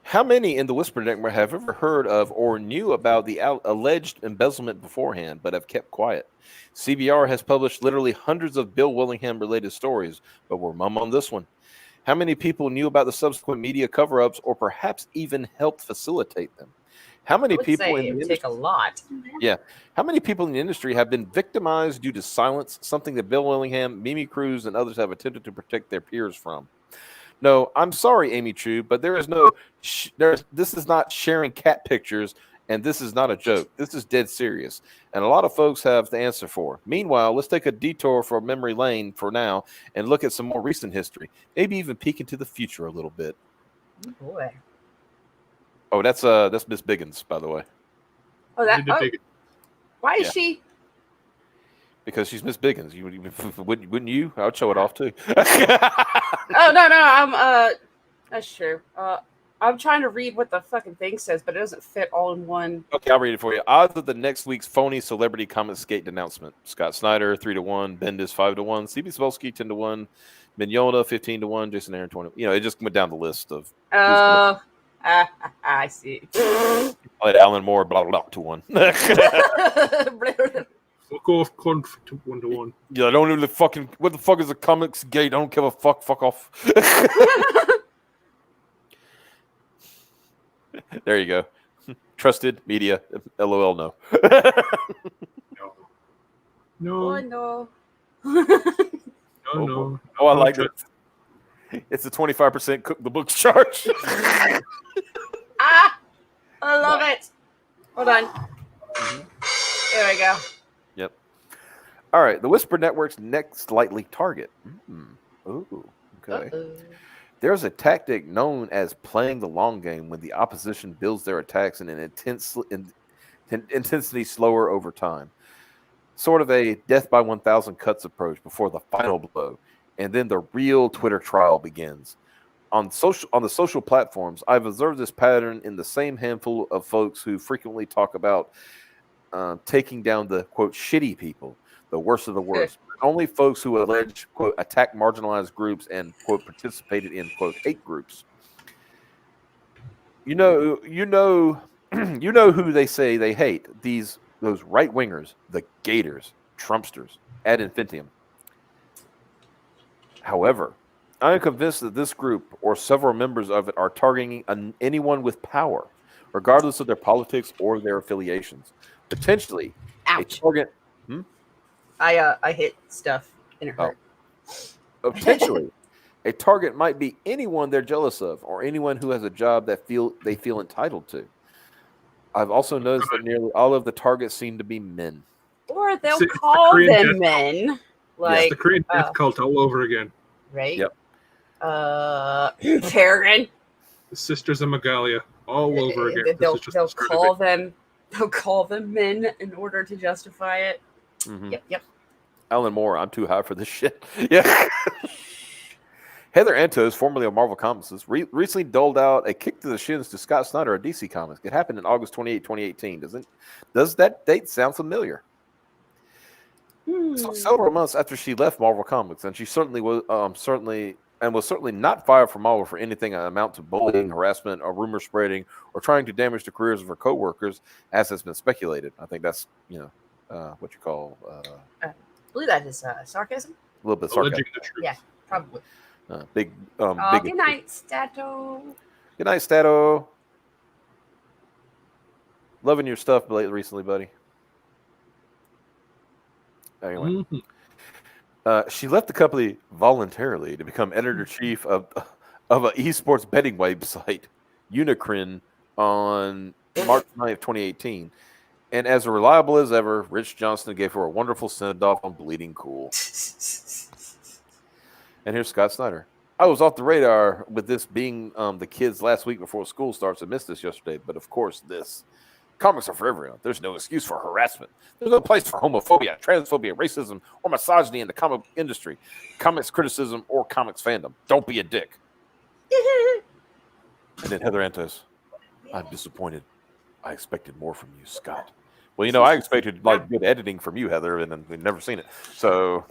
How many in the Whisper Network have ever heard of or knew about the alleged embezzlement beforehand, but have kept quiet? CBR has published literally hundreds of Bill Willingham-related stories, but we're mum on this one. How many people knew about the subsequent media cover-ups or perhaps even helped facilitate them? How many people in the industry? Take a lot. Yeah. How many people in the industry have been victimized due to silence, something that Bill Willingham, Mimi Cruz, and others have attempted to protect their peers from? No, I'm sorry, Amy True, but there is no. This is not sharing cat pictures, and this is not a joke. This is dead serious, and a lot of folks have the answer for. Meanwhile, let's take a detour for memory lane for now and look at some more recent history. Maybe even peek into the future a little bit. Oh, boy. Oh, that's Miss Biggins, by the way. Oh, why is she? Because she's Miss Biggins. Wouldn't you? I would show it off too. Oh no, that's true. I'm trying to read what the fucking thing says, but it doesn't fit all in one. Okay, I'll read it for you. Odds of the next week's phony celebrity comic skate announcement: Scott Snyder 3-1, Bendis 5-1, CB Cebulski 10-1, Mignola 15-1, Jason Aaron 20. It just went down the list of. I see. I let Alan Moore blah blah 2-1. Fuck off, cunt, 1-1. Yeah, I don't even fucking. What the fuck is a comics gate? I don't give a fuck. Fuck off. There you go. Trusted media. LOL. No. No. Oh no. No. Oh, I like it. It's a 25% cook the books charge. Ah, I love it. Hold on. There we go. Yep. All right. The Whisper Network's next likely target. Ooh. Okay. Uh-oh. There's a tactic known as playing the long game when the opposition builds their attacks in an intensity slower over time. Sort of a death by 1,000 cuts approach before the final blow, and then the real Twitter trial begins. On the social platforms, I've observed this pattern in the same handful of folks who frequently talk about taking down the quote shitty people, the worst of the worst. Only folks who allege quote attack marginalized groups and quote participated in quote hate groups. You know who they say they hate. Those right wingers, the Gators, Trumpsters, ad infinitum. However, I am convinced that this group or several members of it are targeting anyone with power, regardless of their politics or their affiliations. Potentially, Ouch. a target. I hit stuff in a hurt. Potentially, a target might be anyone they're jealous of, or anyone who has a job that they feel entitled to. I've also noticed that nearly all of the targets seem to be men. Or they'll It's the call Korean them men. It's Like, the Korean death cult all over again. right? Yep. Karen. The Sisters of Magalia all over again. They'll This is just the start of call it. them. They'll call them men in order to justify it. Mm-hmm. Yep. Alan Moore, I'm too high for this shit. Yeah. Heather Antos, formerly of Marvel Comics, recently doled out a kick to the shins to Scott Snyder at DC Comics. It happened in August 28, 2018. Does that date sound familiar? So several months after she left Marvel Comics, and she certainly was certainly not fired from Marvel for anything that amount to bullying, harassment, or rumor spreading, or trying to damage the careers of her coworkers, as has been speculated. I think that's what you call I believe that is sarcasm. a little bit sarcastic. Alleging the truth. Yeah. Probably. Big. Good night, Stato. Good night, Stato. Loving your stuff recently, buddy. Anyway, she left the company voluntarily to become editor-in-chief of an esports betting website, Unicrin, on March 9th, 2018. And as reliable as ever, Rich Johnston gave her a wonderful send-off on Bleeding Cool. And here's Scott Snyder. I was off the radar with this being the kids last week before school starts. I missed this yesterday, but of course comics are for everyone. There's no excuse for harassment. There's no place for homophobia, transphobia, racism, or misogyny in the comic industry, comics criticism, or comics fandom. Don't be a dick. And then Heather Antos, I'm disappointed. I expected more from you, Scott. Well, I expected good editing from you, Heather, and we've never seen it. So,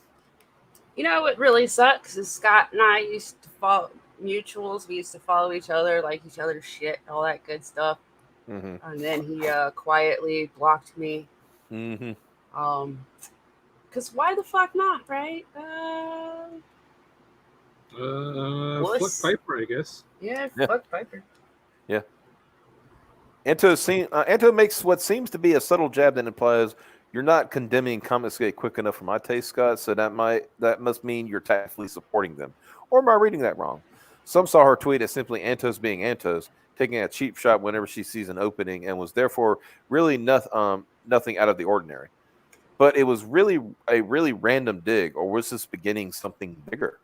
What really sucks is Scott and I used to follow mutuals. We used to follow each other, like each other's shit, all that good stuff. mm-hmm. And then he quietly blocked me. Mm-hmm. Because why the fuck not, right? Flick Piper, I guess. Yeah, Yeah. fuck Piper. Yeah. Anto makes what seems to be a subtle jab that implies you're not condemning Comicsgate quick enough for my taste, Scott, so that must mean you're tactfully supporting them. Or am I reading that wrong? Some saw her tweet as simply Antos being Antos, taking a cheap shot whenever she sees an opening, and was therefore really nothing out of the ordinary. But it was really a really random dig, or was this beginning something bigger?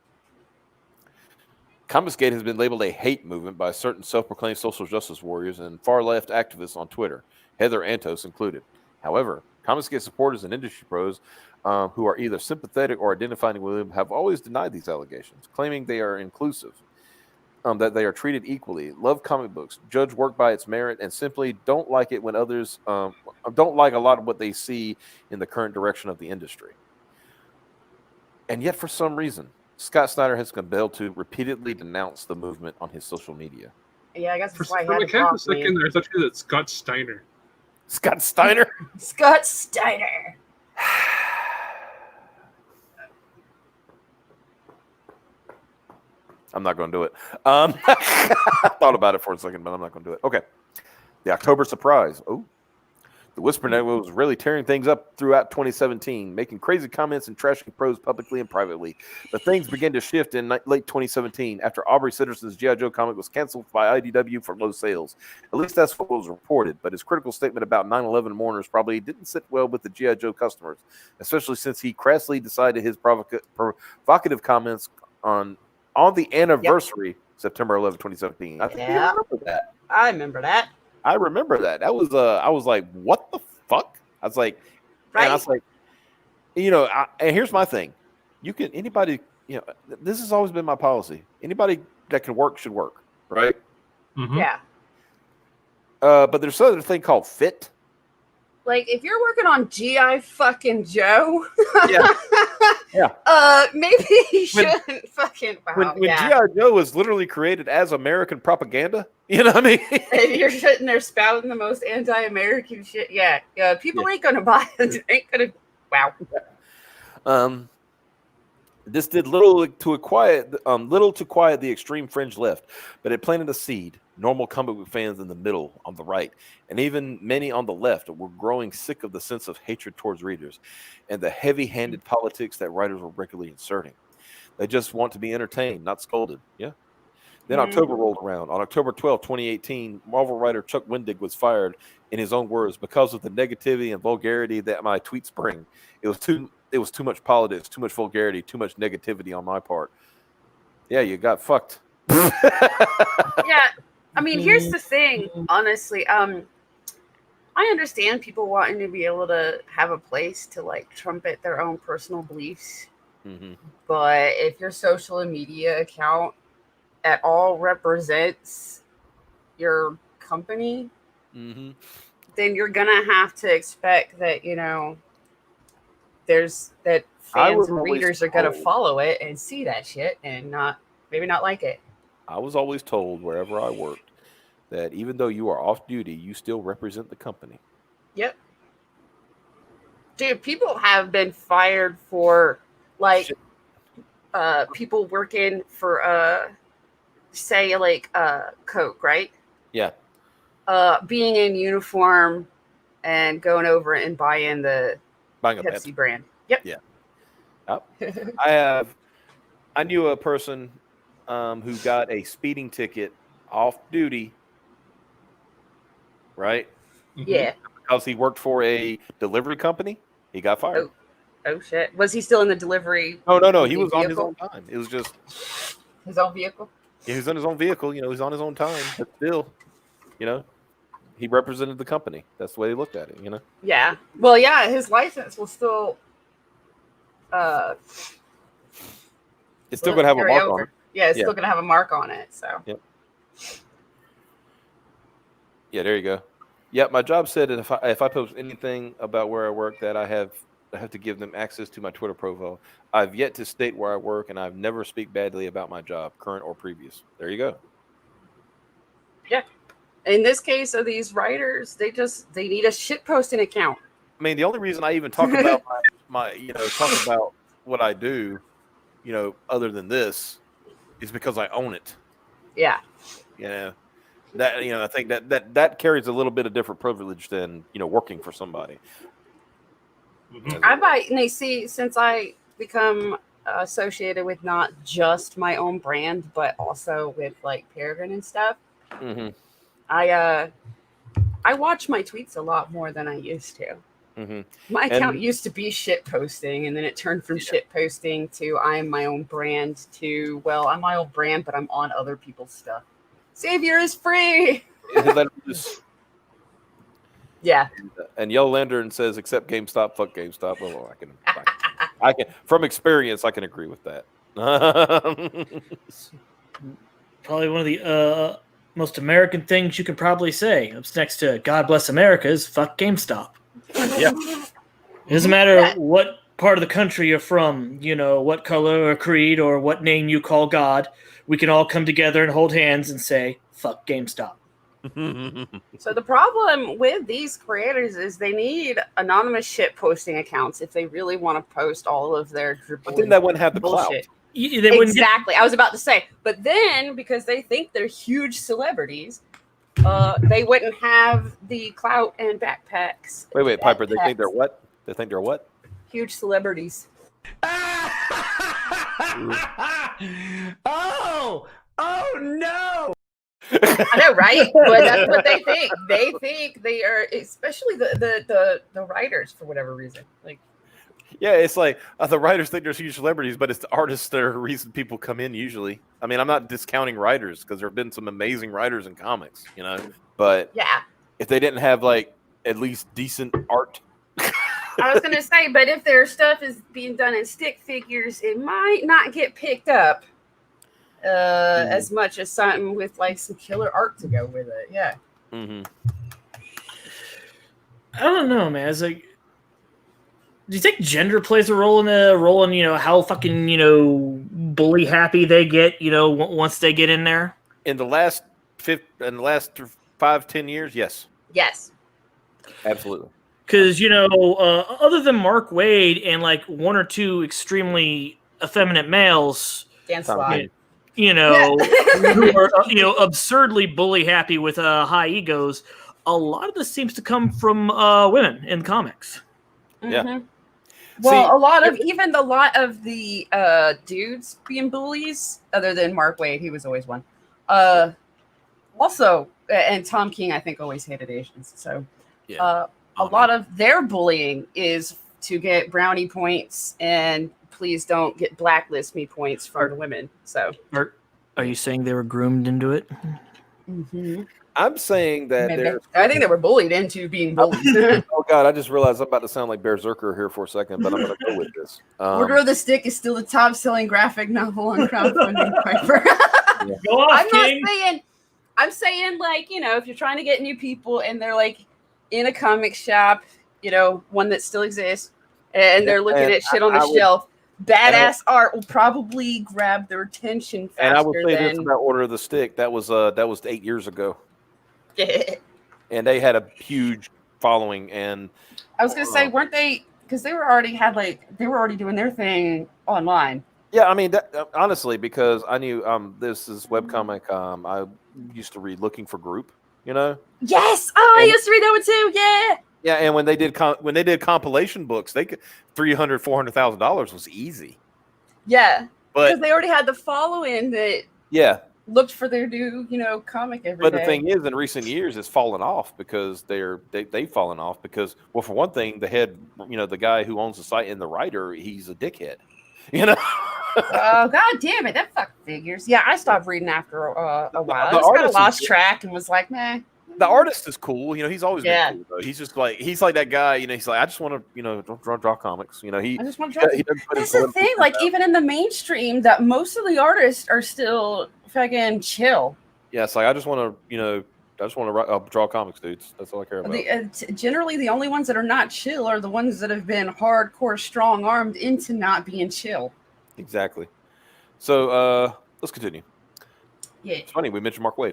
Comicsgate has been labeled a hate movement by certain self-proclaimed social justice warriors and far-left activists on Twitter, Heather Antos included. However, Comicsgate supporters and industry pros who are either sympathetic or identifying with them have always denied these allegations, claiming they are inclusive, that they are treated equally, love comic books, judge work by its merit, and simply don't like it when others don't like a lot of what they see in the current direction of the industry. And yet, for some reason, Scott Snyder has been compelled to repeatedly denounce the movement on his social media. Yeah, I guess For that's why I like had to half a block second me. there, I thought you said Scott Steiner. Scott Steiner? Scott Steiner. I'm not going to do it. I thought about it for a second, but I'm not going to do it. Okay. The October surprise. Oh, the Whisper Network was really tearing things up throughout 2017, making crazy comments and trashing pros publicly and privately. But things began to shift in late 2017 after Aubrey Sitterson's G.I. Joe comic was canceled by IDW for low sales. At least that's what was reported. But his critical statement about 9/11 mourners probably didn't sit well with the G.I. Joe customers, especially since he crassly decided his provocative comments on the anniversary, September 11, 2017. I think you remember that. I remember that. I remember that. That was I was like, what the fuck? I was like, Right. and I was like, and here's my thing. Anybody, this has always been my policy. Anybody that can work should work, right? Mhm. Yeah. But there's another thing called fit. Like if you're working on G.I. fucking Joe, Yeah. maybe you shouldn't fucking. Wow, When G.I. Joe was literally created as American propaganda, you know what I mean? If you're sitting there spouting the most anti-American shit, people ain't gonna buy it. Ain't gonna. Wow. This did little to quiet the extreme fringe left, but it planted a seed. Normal comic book fans in the middle, on the right, and even many on the left were growing sick of the sense of hatred towards readers and the heavy-handed politics that writers were regularly inserting. They just want to be entertained, not scolded. Yeah. Then October rolled around. On October 12, 2018, Marvel writer Chuck Wendig was fired, in his own words, because of the negativity and vulgarity that my tweets bring. It was too much politics, too much vulgarity, too much negativity on my part. Yeah, you got fucked. Yeah. I mean, here's the thing, honestly. I understand people wanting to be able to have a place to like trumpet their own personal beliefs. Mm-hmm. But if your social media account at all represents your company, Mm-hmm. then you're gonna have to expect that, there's that fans and readers are gonna follow it and see that shit and maybe not like it. I was always told wherever I worked that even though you are off duty, you still represent the company. Yep. Dude, people have been fired for like people working for say like Coke, right? Yeah. Being in uniform and going over and buying the Buying a Pepsi brand. Yep. Yeah. I knew a person who got a speeding ticket off duty, right? Yeah. Because he worked for a delivery company, he got fired. Oh shit. Was he still in the delivery? No. He was on his own time. It was just his own vehicle. Yeah, he was on his own vehicle. He's on his own time, but still, he represented the company. That's the way they looked at it. Yeah. Well, yeah. His license will still. It's still gonna have a mark on it. Yeah, it's still gonna have a mark on it. So. Yep. Yeah, there you go. Yeah, my job said that if I post anything about where I work, that I have to give them access to my Twitter profile. I've yet to state where I work, and I've never speak badly about my job, current or previous. There you go. Yeah. In this case of these writers, they need a shit posting account. I mean, the only reason I even talk about talk about what I do, other than this, is because I own it. Yeah. That I think that carries a little bit of different privilege than working for somebody. Mm-hmm. Since I become associated with not just my own brand, but also with like Peregrine and stuff, mm-hmm. I watch my tweets a lot more than I used to. Mm-hmm. My account used to be shit posting, and then it turned from shit posting to I'm my own brand to, well, I'm my own brand, but I'm on other people's stuff. Savior is free. Yeah. And Yo Lantern says, "Except GameStop, fuck GameStop." Well, I can from experience, I can agree with that. Probably one of the most American things you can probably say. It's next to "God bless America" is "fuck GameStop." Yeah. It doesn't matter what part of the country you're from, what color or creed or what name you call God. We can all come together and hold hands and say, fuck GameStop. So the problem with these creators is they need anonymous shit posting accounts if they really want to post all of their but then that wouldn't have the bullshit. They exactly. I was about to say. But then, because they think they're huge celebrities, they wouldn't have the clout and backpacks. Wait, Piper. They think they're Backpacks. what? They think they're what? Huge celebrities. Oh no! I know, right? But that's what they think. They think they are, especially the writers for whatever reason. Like, Yeah, it's like the writers think they're huge celebrities, but it's the artists that are the reason people come in usually. I mean, I'm not discounting writers because there have been some amazing writers in comics, you know. But yeah. if they didn't have like at least decent art, I was gonna say, but if their stuff is being done in stick figures, it might not get picked up as much as something with like some killer art to go with it. Yeah. mm-hmm. I don't know, man. It's like, do you think gender plays a role in how fucking bully happy they get once they get in there? in the last 5-10 years, yes, Yes. absolutely. Because other than Mark Waid and like one or two extremely effeminate males, Dan Tom Slott. Hanks. who are absurdly bully happy with high egos, a lot of this seems to come from women in comics. Yeah. Mhm. Well, See, a lot of the dudes being bullies, other than Mark Waid, he was always one. Also, and Tom King, I think, always hated Asians. So, Yeah. a lot of their bullying is to get brownie points and please don't get blacklist me points from the women. So, Are you saying they were groomed into it? I'm saying that I think they were bullied into being bullied. Oh God, I just realized I'm about to sound like Berserker here for a second, but I'm going to go with this. Order of the Stick is still the top-selling graphic novel on crowdfunding. Piper. Go off, I'm not King. saying. I'm saying, like, if you're trying to get new people and they're like in a comic shop, one that still exists, and they're looking And at shit on the I would- shelf, badass art will probably grab their attention faster And I will say this than. about Order of the Stick: that was 8 years ago, and they had a huge following. And I was gonna say, weren't they? Because they were already doing their thing online. yeah, I mean, honestly, because I knew this is webcomic. I used to read Looking for Group, Yes. Oh, I And- used to read that one too. Yeah. Yeah, and when they did compilation books, they could $300,000-$400,000 was easy. Yeah. Because But they already had the following that yeah, looked for their new, comic every day. but the thing is, in recent years, it's fallen off because they've fallen off because, well, for one thing, the head, the guy who owns the site and the writer, he's a dickhead. Oh, god damn it, that fuck figures. Yeah, I stopped reading after a while. The I just kind artist of is lost good. track and was like, meh. The artist is cool. He's always Yeah. been cool. Though. He's just like that guy. He's like, I just want to, draw comics. He I just want to draw. he doesn't put That's his the thing. Like, even in the mainstream, that most of the artists are still fucking chill. Yeah, it's like I just want to, draw comics, dudes. That's all I care about. Generally, the only ones that are not chill are the ones that have been hardcore strong armed into not being chill. Exactly. So let's continue. Yeah, It's funny we mentioned Mark Waid.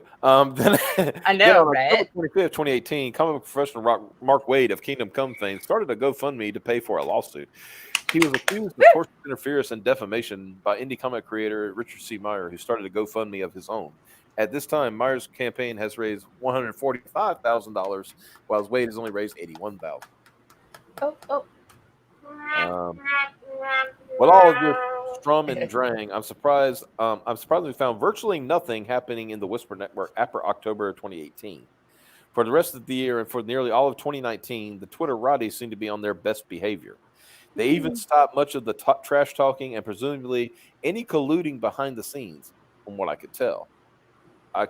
Then, I know, on right? October 25th, 2018, comic professional Mark Waid of Kingdom Come fame started a GoFundMe to pay for a lawsuit. He was accused of tortious interference and defamation by indie comic creator Richard C. Meyer, who started a GoFundMe of his own. At this time, Meyer's campaign has raised $145,000, while Waid has only raised $81,000. Oh. With all of this strum and drang, I'm surprised we found virtually nothing happening in the Whisper Network after October of 2018. For the rest of the year and for nearly all of 2019, the Twitterati seem to be on their best behavior. They even stopped much of the trash talking and presumably any colluding behind the scenes, from what I could tell. I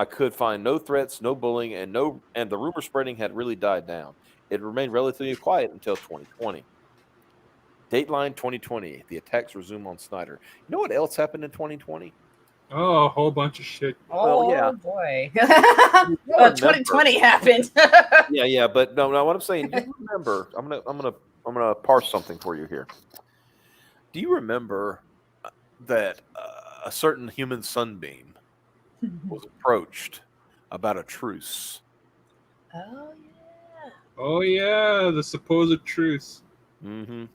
could find no threats, no bullying, and the rumor spreading had really died down. It remained relatively quiet until 2020. Dateline 2020. The attacks resume on Snyder. You know what else happened in 2020? Oh, a whole bunch of shit. Oh, yeah. boy. remember. 2020 happened. Yeah, but no. What I'm saying, do you remember? I'm gonna parse something for you here. Do you remember that a certain human sunbeam was approached about a truce? Oh, yeah. Oh yeah, the supposed truce. Mm-hmm.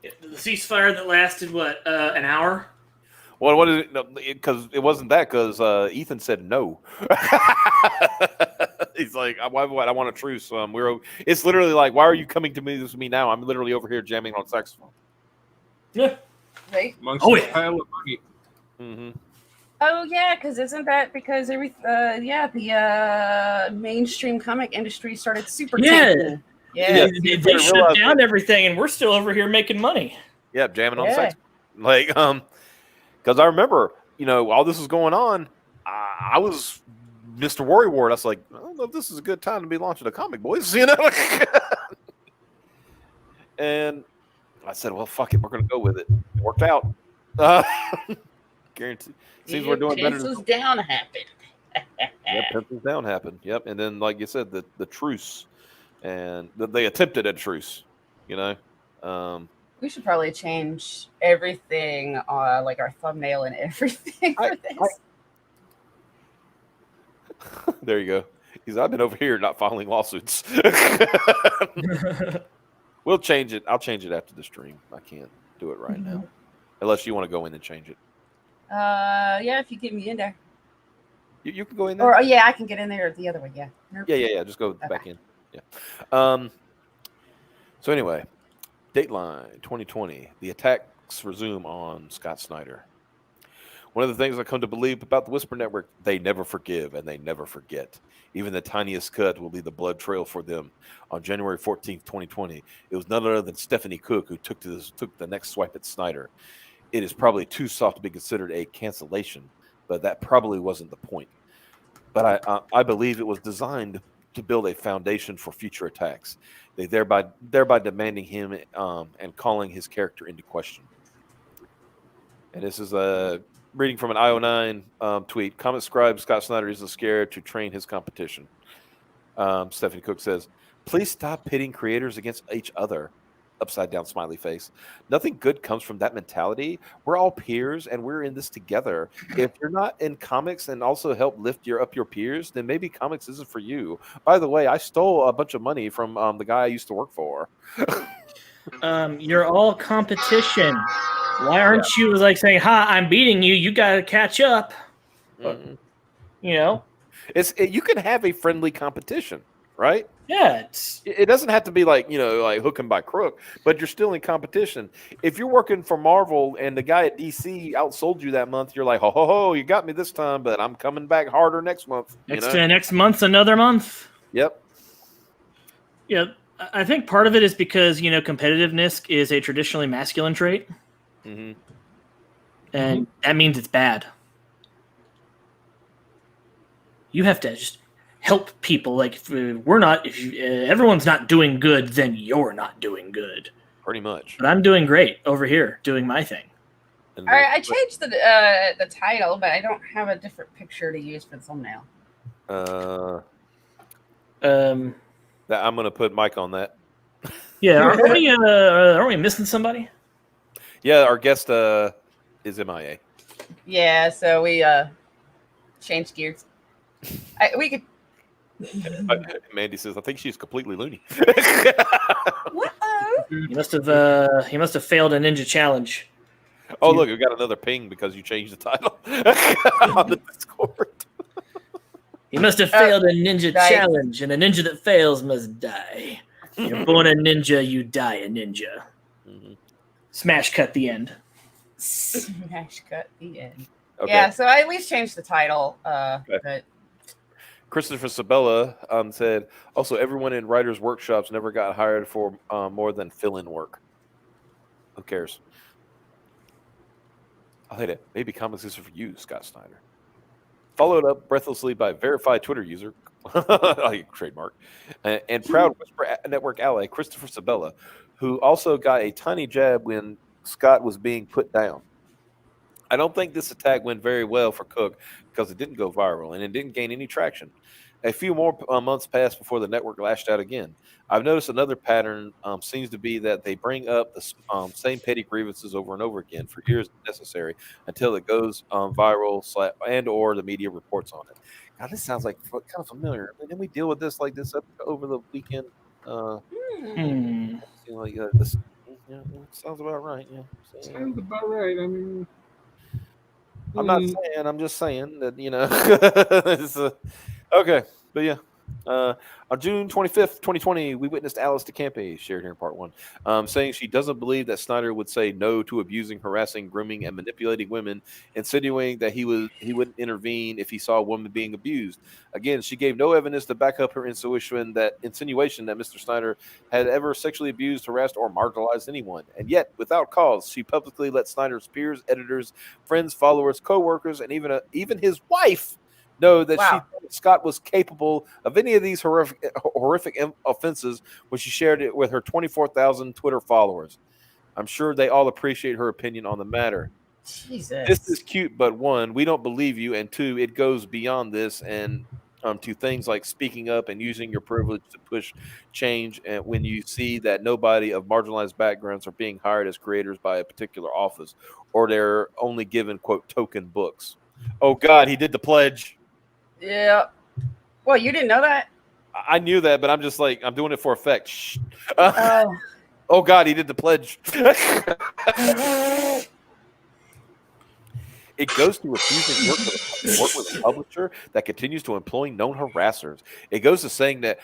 The ceasefire that lasted an hour? Well, what is it? Because it wasn't that. Because Ethan said no. He's like, why would I want a truce? It's literally like, why are you coming to me with me now? I'm literally over here jamming on saxophone. Yeah. Right? Amongst Oh, a yeah. pile of money. Mm-hmm. Oh yeah, because isn't that because the mainstream comic industry started super Yeah. tanking. Yeah. They shut down everything, and we're still over here making money. Yeah, jamming on Yeah. saxophone. Like, because I remember, while this was going on, I was Mr. Worry Ward. I was like, I don't know if this is a good time to be launching a comic, boys. And I said, well, fuck it, we're gonna go with it. It worked out. Guarantee. Seems we're doing better. Pencils down happened. Yep, pencils down happened. Yep, and then like you said, the truce, and they attempted a truce. We should probably change everything, like our thumbnail and everything for this. There you go. I've been over here not filing lawsuits. We'll change it. I'll change it after the stream. I can't do it right now, unless you want to go in and change it. Yeah, if you get me in there. You can go in there. Or yeah, I can get in there the other way. Yeah. Yeah. Just go back in. Yeah. So anyway, Dateline 2020. The attacks resume on Scott Snyder. One of the things I come to believe about the Whisper Network, they never forgive and they never forget. Even the tiniest cut will be the blood trail for them. On January 14th, 2020, it was none other than Stephanie Cook who took the next swipe at Snyder. It is probably too soft to be considered a cancellation, but that probably wasn't the point. But I believe it was designed to build a foundation for future attacks. They thereby demanding him and calling his character into question. And this is a reading from an IO9 tweet. Comic scribe Scott Snyder isn't scared to train his competition. Stephanie Cook says, please stop pitting creators against each other. Upside down smiley face. Nothing good comes from that mentality. We're all peers and we're in this together. If you're not in comics and also help lift up your peers, then maybe comics isn't for you. By the way, I stole a bunch of money from the guy I used to work for. You're all competition. Why aren't you like saying, "Ha, I'm beating you. You got to catch up." Mm-hmm. You can have a friendly competition, right? Yeah, it doesn't have to be like like hooking by crook, but you're still in competition. If you're working for Marvel and the guy at DC outsold you that month, you're like, ho ho ho, you got me this time, but I'm coming back harder next month. Next month's another month. Yep. Yeah, I think part of it is because competitiveness is a traditionally masculine trait, and that means it's bad. You have to just help people. Like if everyone's not doing good, then you're not doing good. Pretty much. But I'm doing great over here, doing my thing. All right, I changed the title, but I don't have a different picture to use for the thumbnail. I'm gonna put Mike on that. Yeah, are we missing somebody? Yeah, our guest is MIA. Yeah, so we changed gears. We could. Mandy says, "I think she's completely loony." What? He must have failed a ninja challenge. Oh, look, we got another ping because you changed the title on the Discord. He must have failed a ninja challenge, and a ninja that fails must die. You're born a ninja, you die a ninja. Smash cut the end. Smash cut the end. Okay. Yeah, so I at least changed the title. Okay. But Christopher Sabella said, also, everyone in writers' workshops never got hired for more than fill-in work. Who cares? I'll hit it. Maybe comics is for you, Scott Snyder. Followed up breathlessly by verified Twitter user, trademark, and proud Whisper Network ally, Christopher Sabella, who also got a tiny jab when Scott was being put down. I don't think this attack went very well for Cook because it didn't go viral and it didn't gain any traction. A few more months passed before the network lashed out again. I've noticed another pattern seems to be that they bring up the same petty grievances over and over again for years if necessary until it goes viral and or the media reports on it. God, this sounds like kind of familiar. Didn't we deal with this like this over the weekend? Hmm. This sounds about right. Yeah. Sounds about right. I mean, I'm not saying. I'm just saying that it's, okay, but yeah. On June 25th, 2020, we witnessed Alice DeCampe, shared here in part one, saying she doesn't believe that Snyder would say no to abusing, harassing, grooming, and manipulating women, insinuating that he wouldn't intervene if he saw a woman being abused. Again, she gave no evidence to back up her insinuation that Mr. Snyder had ever sexually abused, harassed, or marginalized anyone. And yet, without cause, she publicly let Snyder's peers, editors, friends, followers, co-workers, and even his wife know that Wow. she thought Scott was capable of any of these horrific offenses when she shared it with her 24,000 Twitter followers. I'm sure they all appreciate her opinion on the matter. Jesus. This is cute, but one, we don't believe you, and two, it goes beyond this and to things like speaking up and using your privilege to push change. And when you see that nobody of marginalized backgrounds are being hired as creators by a particular office, or they're only given quote token books. Oh God, he did the pledge. Yeah. Well, you didn't know that? I knew that, but I'm just like, I'm doing it for effect. Shh. Oh. Oh God, he did the pledge. It goes to refusing work with a publisher that continues to employ known harassers. It goes to saying that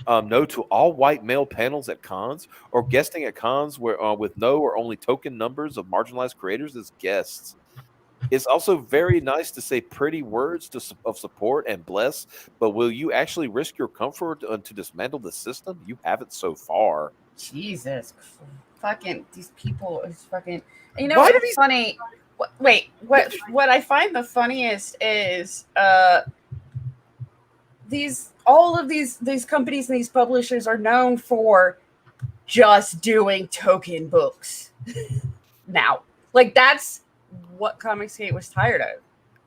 no to all white male panels at cons, or guesting at cons where with no or only token numbers of marginalized creators as guests. It's also very nice to say pretty words of support and bless, but will you actually risk your comfort to dismantle the system? You haven't so far. Jesus. Fucking, these people is fucking. You know Why what's funny? What I find the funniest is all of these companies and these publishers are known for just doing token books. Now, like that's what Comicsgate was tired of.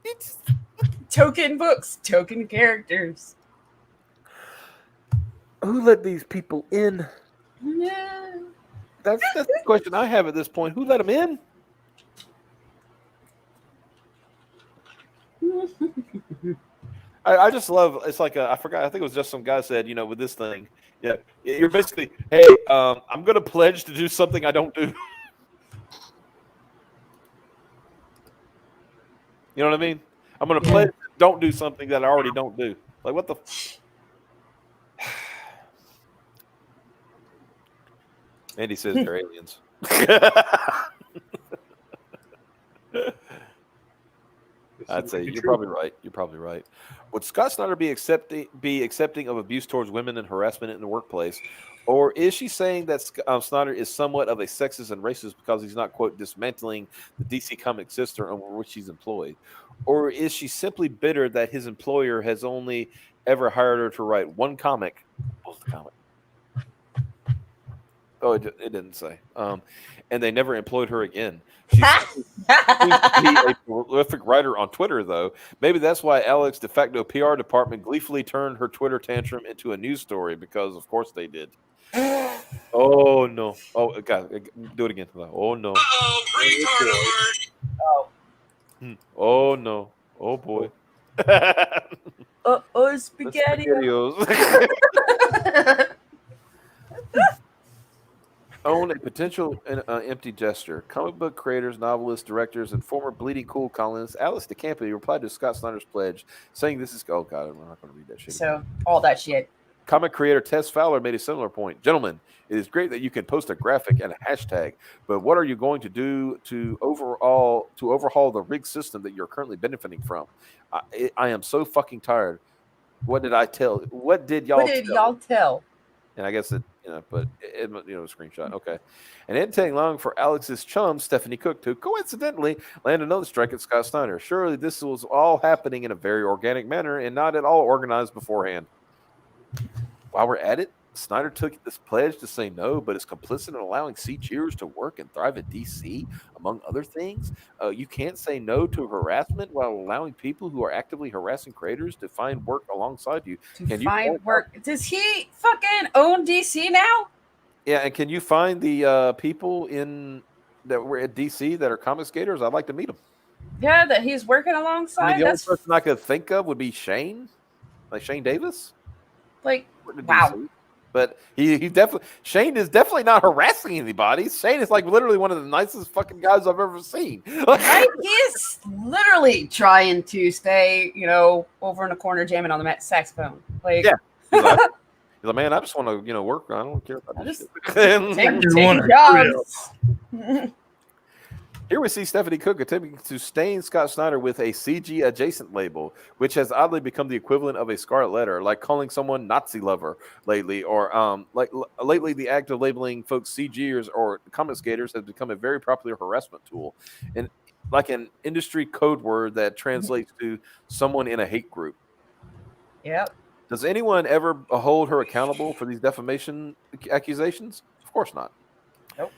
It's token books, token characters. Who let these people in? Yeah. That's the question I have at this point. Who let them in? I just love. It's like I forgot. I think it was just some guy said, with this thing. Yeah, you're basically, hey, I'm going to pledge to do something I don't do. You know what I mean? I'm going to pledge to don't do something that I already don't do. Like what the? Andy says they're aliens. I'd say you're probably right. You're probably right. Would Scott Snyder be accepting of abuse towards women and harassment in the workplace, or is she saying that Snyder is somewhat of a sexist and racist because he's not quote dismantling the DC comic system over which he's employed, or is she simply bitter that his employer has only ever hired her to write one comic? What's the comic? Oh, it didn't say. And they never employed her again. She seems to be a prolific writer on Twitter, though. Maybe that's why Alex de facto PR department gleefully turned her Twitter tantrum into a news story, because of course they did. Oh no! Oh God, do it again. Oh no! Oh no! Oh boy! Spaghetti. Own a potential empty gesture. Comic book creators, novelists, directors, and former Bleeding Cool columnist Alice DeCampe replied to Scott Snyder's pledge, saying this is... Oh, God, I'm not going to read that shit. So, all that shit. Comic creator Tess Fowler made a similar point. Gentlemen, it is great that you can post a graphic and a hashtag, but what are you going to do to overhaul the rigged system that you're currently benefiting from? I am so fucking tired. What did I tell? What did y'all tell? And I guess but screenshot. Okay. And it didn't take long for Alex's chum, Stephanie Cook, to coincidentally land another strike at Scott Snyder. Surely this was all happening in a very organic manner and not at all organized beforehand. While we're at it, Snyder took this pledge to say no, but is complicit in allowing C-cheers to work and thrive at DC, among other things. You can't say no to harassment while allowing people who are actively harassing creators to find work alongside you. Does he fucking own DC now? Yeah, and can you find the people that were at DC that are comic skaters? I'd like to meet them. Yeah, that he's working alongside. The only person I could think of would be Shane, like Shane Davis. Like, wow. DC. But he definitely Shane is definitely not harassing anybody. Shane is like literally one of the nicest fucking guys I've ever seen. Right? He is literally trying to stay, over in a corner jamming on the saxophone. Like, Yeah. He's like, man, I just want to, work. I don't care about this shit. take just wanna jobs. Here we see Stephanie Cook attempting to stain Scott Snyder with a CG adjacent label, which has oddly become the equivalent of a scarlet letter, like calling someone Nazi lover lately, or lately the act of labeling folks CGers or comic skaters has become a very popular harassment tool, and like an industry code word that translates to someone in a hate group. Yep. Does anyone ever hold her accountable for these defamation accusations? Of course not. Nope.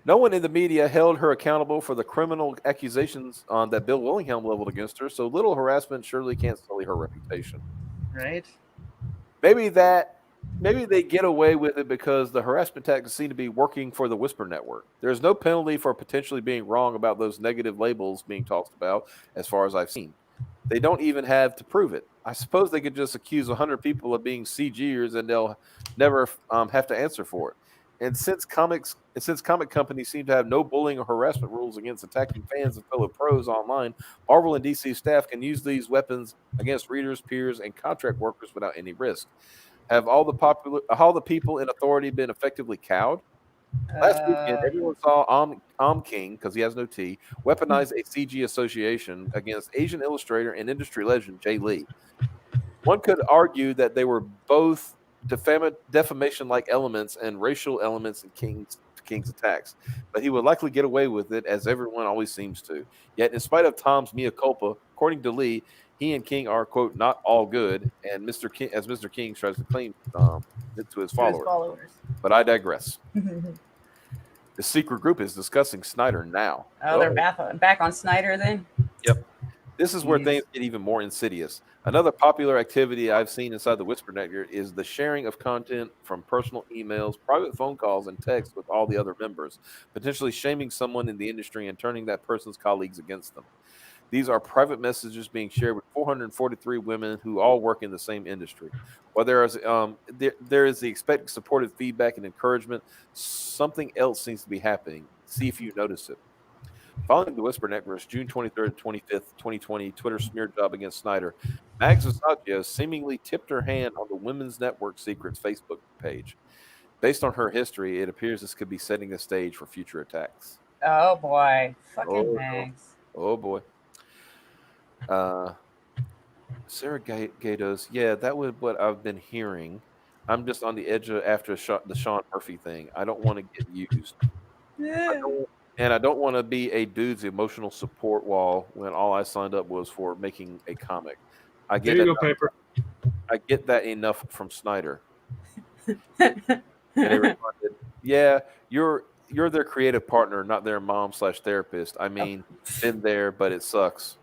No one in the media held her accountable for the criminal accusations that Bill Willingham leveled against her, so little harassment surely can't sully her reputation. Right. Maybe they get away with it because the harassment tactics seem to be working for the Whisper Network. There's no penalty for potentially being wrong about those negative labels being talked about, as far as I've seen. They don't even have to prove it. I suppose they could just accuse 100 people of being CGers and they'll never have to answer for it. And since comic companies seem to have no bullying or harassment rules against attacking fans and fellow pros online, Marvel and DC staff can use these weapons against readers, peers, and contract workers without any risk. Have all the people in authority been effectively cowed? Last weekend, everyone saw King, because he has no T, weaponize a CG association against Asian illustrator and industry legend Jay Lee. One could argue that they were both defamation-like elements and racial elements in King's attacks, but he would likely get away with it, as everyone always seems to. Yet, in spite of Tom's mea culpa, according to Lee, he and King are, quote, not all good, and Mr. King tries to claim it to his followers. But I digress. The secret group is discussing Snyder now. Oh, they're back on Snyder then? Yep. This is where things get even more insidious. Another popular activity I've seen inside the Whisper Network is the sharing of content from personal emails, private phone calls, and texts with all the other members, potentially shaming someone in the industry and turning that person's colleagues against them. These are private messages being shared with 443 women who all work in the same industry. While there is the expected supportive feedback and encouragement, something else seems to be happening. See if you notice it. Following the Whisper Network's June 23rd and 25th, 2020 Twitter smear job against Snyder, Mags Visaggio seemingly tipped her hand on the Women's Network Secrets Facebook page. Based on her history, it appears this could be setting the stage for future attacks. Oh, boy. Fucking Mags. Oh, boy. Sarah Gatos, yeah, that was what I've been hearing. I'm just on the edge of after the Sean Murphy thing. I don't want to get used. Yeah. I don't want to be a dude's emotional support wall when all I signed up was for making a comic. I get There you go, Piper. I get that enough from Snyder. And they responded, yeah, you're their creative partner, not their mom/therapist. I mean, been there, but it sucks.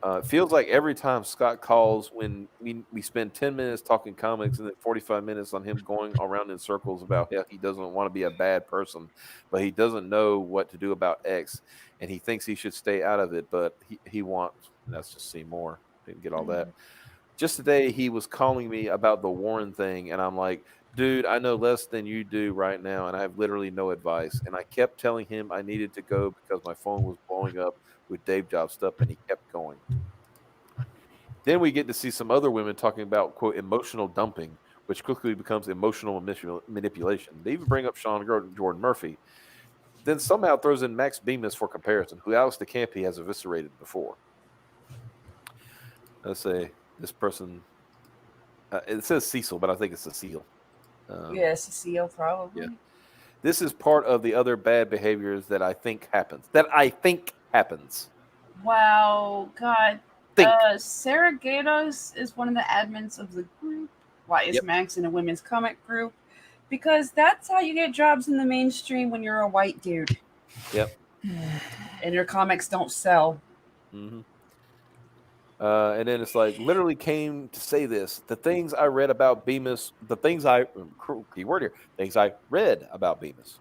It feels like every time Scott calls, when we spend 10 minutes talking comics and then 45 minutes on him going around in circles about how he doesn't want to be a bad person, but he doesn't know what to do about X, and he thinks he should stay out of it, but he wants. Let's just see more. Didn't get all that. Just today, he was calling me about the Warren thing, and I'm like, dude, I know less than you do right now, and I have literally no advice. And I kept telling him I needed to go because my phone was blowing up with Dave Job stuff, and he kept going. Then we get to see some other women talking about, quote, emotional dumping, which quickly becomes emotional manipulation. They even bring up Sean Jordan Murphy, then somehow throws in Max Bemis for comparison, who Alex DeCampi has eviscerated before. Let's say this person, it says Cecil, but I think it's Cecile. Cecile, probably. Yeah. This is part of the other bad behaviors that I think happens. Wow, God. Sarah Gatos is one of the admins of the group. Why is Max in a women's comic group? Because that's how you get jobs in the mainstream when you're a white dude. Yep. And your comics don't sell. Mm-hmm. And then it's like, literally came to say this. The things I read about Bemis, things I read about Bemis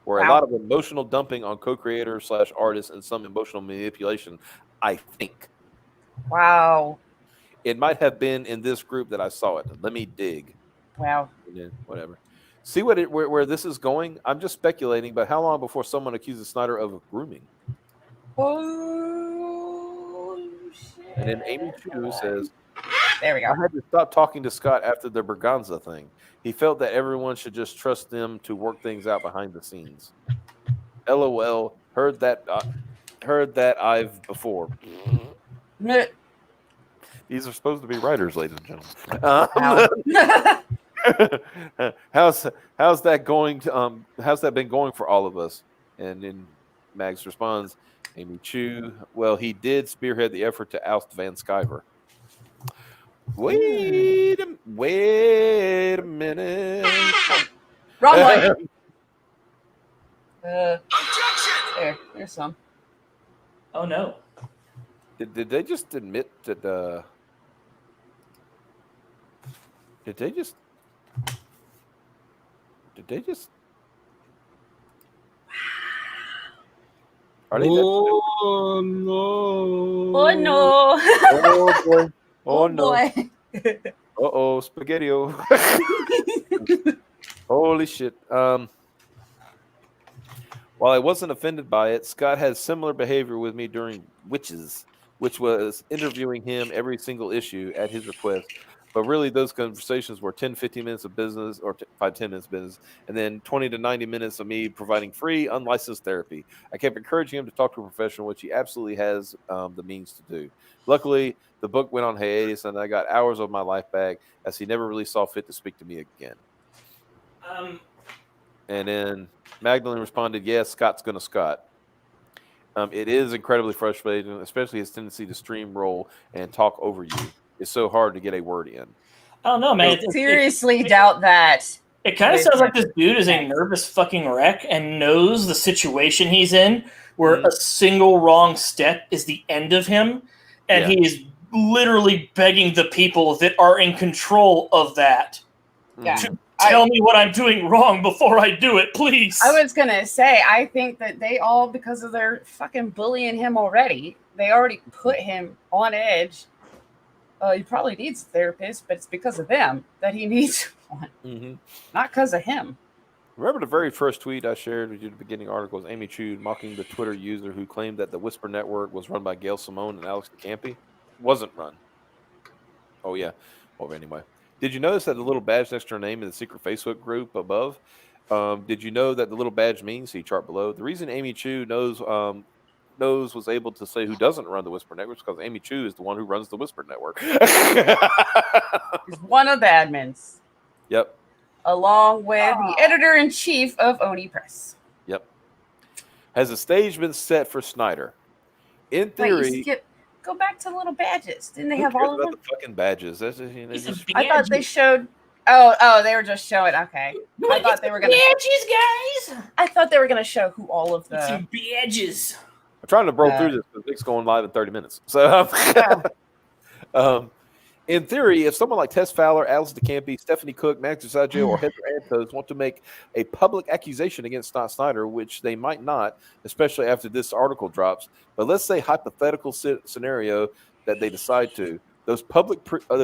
were a lot of emotional dumping on co-creators / artists and some emotional manipulation, I think. Wow. It might have been in this group that I saw it. Let me dig. Wow. Yeah, whatever. See where this is going? I'm just speculating, but how long before someone accuses Snyder of grooming? Oh shit. And then Amy Chu says, There we I go. had to stop talking to Scott after the Berganza thing. He felt that everyone should just trust them to work things out behind the scenes. LOL. Heard that I've before. Meh. These are supposed to be writers, ladies and gentlemen. Ow. how's that going to how's that been going for all of us? And then Mags responds, Amy Chu, well, he did spearhead the effort to oust Van Sciver. Wait a minute. Wrong one. There's some. Oh no. Did they just admit that Did they just Are they Oh no! Oh no! Oh boy. Oh no. boy. Uh-oh, spaghetti-o. Holy shit. While I wasn't offended by it, Scott had similar behavior with me during Witches, which was interviewing him every single issue at his request. But really, those conversations were 10, 15 minutes of business, or 5-10 minutes of business, and then 20 to 90 minutes of me providing free, unlicensed therapy. I kept encouraging him to talk to a professional, which he absolutely has the means to do. Luckily, the book went on hiatus, and I got hours of my life back, as he never really saw fit to speak to me again. And then Magdalene responded, yes, Scott's going to Scott. It is incredibly frustrating, especially his tendency to streamroll and talk over you. It's so hard to get a word in. I don't know, man. Seriously doubt that. It kind of sounds like this dude is a nervous fucking wreck and knows the situation he's in, where a single wrong step is the end of him, and he is literally begging the people that are in control of that to tell me what I'm doing wrong before I do it, please. I was gonna say, I think that they all, because of their fucking bullying him already, they already put him on edge. He probably needs a therapist, but it's because of them that he needs one, not because of him. Remember the very first tweet I shared with you at the beginning article was Amy Chu mocking the Twitter user who claimed that the Whisper Network was run by Gail Simone and Alex DeCampi? Wasn't run. Oh, yeah. Well, anyway. Did you notice that the little badge next to her name in the secret Facebook group above? Did you know that the little badge means? See chart below. The reason Amy Chu was able to say who doesn't run the Whisper Network is because Amy Chu is the one who runs the Whisper Network. He's one of the admins. Yep. Along with the editor-in-chief of Oni Press. Yep. Has the stage been set for Snyder? In theory... Go back to the little badges. Didn't they have all of them? The fucking badges. That's I thought they showed... Oh, they were just showing... Okay. I thought they were going to... Badges, guys! I thought they were going to show who all of the... Some badges. I'm trying to roll through this because Nick's going live in 30 minutes. So, in theory, if someone like Tess Fowler, Alice DeCampi, Stephanie Cook, Max Visaggio, or Heather Antos want to make a public accusation against Scott Snyder, which they might not, especially after this article drops, but let's say hypothetical scenario that they decide to, those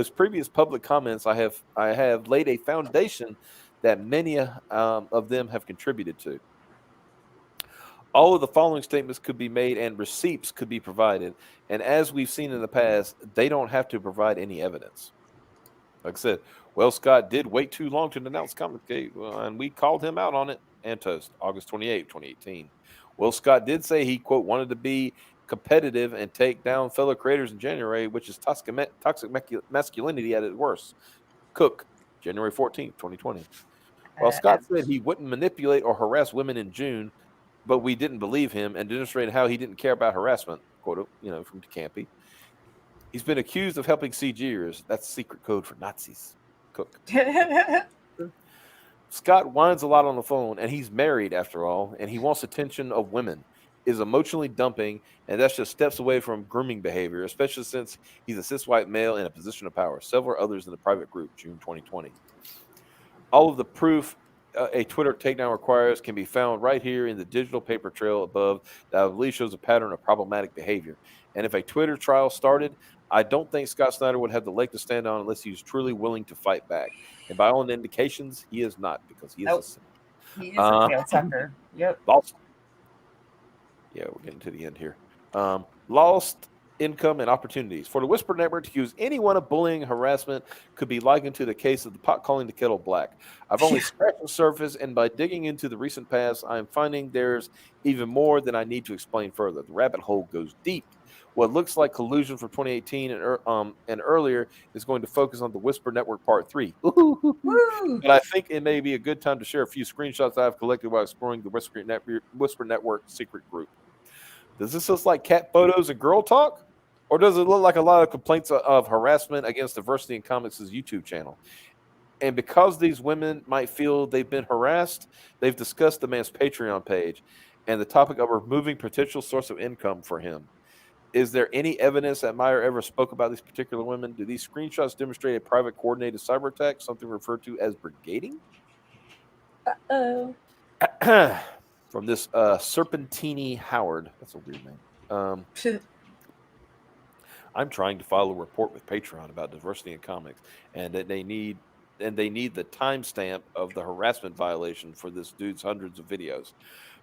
previous public comments I have laid a foundation that many of them have contributed to. All of the following statements could be made and receipts could be provided. And as we've seen in the past, they don't have to provide any evidence. Like I said, well, Scott did wait too long to denounce Comicsgate, and we called him out on it. Antos, August 28, 2018. Well, Scott did say he, quote, wanted to be competitive and take down fellow creators in January, which is toxic masculinity at its worst. Cook, January 14, 2020. While Scott said he wouldn't manipulate or harass women in June, but we didn't believe him and demonstrated how he didn't care about harassment, quote, from DeCampi. He's been accused of helping CGers. That's secret code for Nazis. Cook. Scott whines a lot on the phone, and he's married after all, and he wants attention of women, is emotionally dumping, and that's just steps away from grooming behavior, especially since he's a cis white male in a position of power. Several others in the private group, June 2020. All of the proof a Twitter takedown requires can be found right here in the digital paper trail above that I believe shows a pattern of problematic behavior. And if a Twitter trial started, I don't think Scott Snyder would have the leg to stand on unless he was truly willing to fight back. And by all indications, he is not, because he is Nope. a simp. He is a tail sucker. Yep. Lost. Yeah, we're getting to the end here. Lost income and opportunities. For the Whisper Network to accuse anyone of bullying, harassment could be likened to the case of the pot calling the kettle black. I've only scratched the surface, and by digging into the recent past, I am finding there's even more than I need to explain further. The rabbit hole goes deep. What looks like collusion from 2018 and earlier is going to focus on the Whisper Network Part 3. Woo! But I think it may be a good time to share a few screenshots I've collected while exploring the Whisper Network secret group. Does this look like cat photos and girl talk? Or does it look like a lot of complaints of harassment against Diversity in Comics' YouTube channel? And because these women might feel they've been harassed, they've discussed the man's Patreon page and the topic of removing potential source of income for him. Is there any evidence that Meyer ever spoke about these particular women? Do these screenshots demonstrate a private coordinated cyber attack, something referred to as brigading? Uh-oh. From this Serpentini Howard. That's a weird name. I'm trying to file a report with Patreon about diversity in comics, and that they need the timestamp of the harassment violation for this dude's hundreds of videos.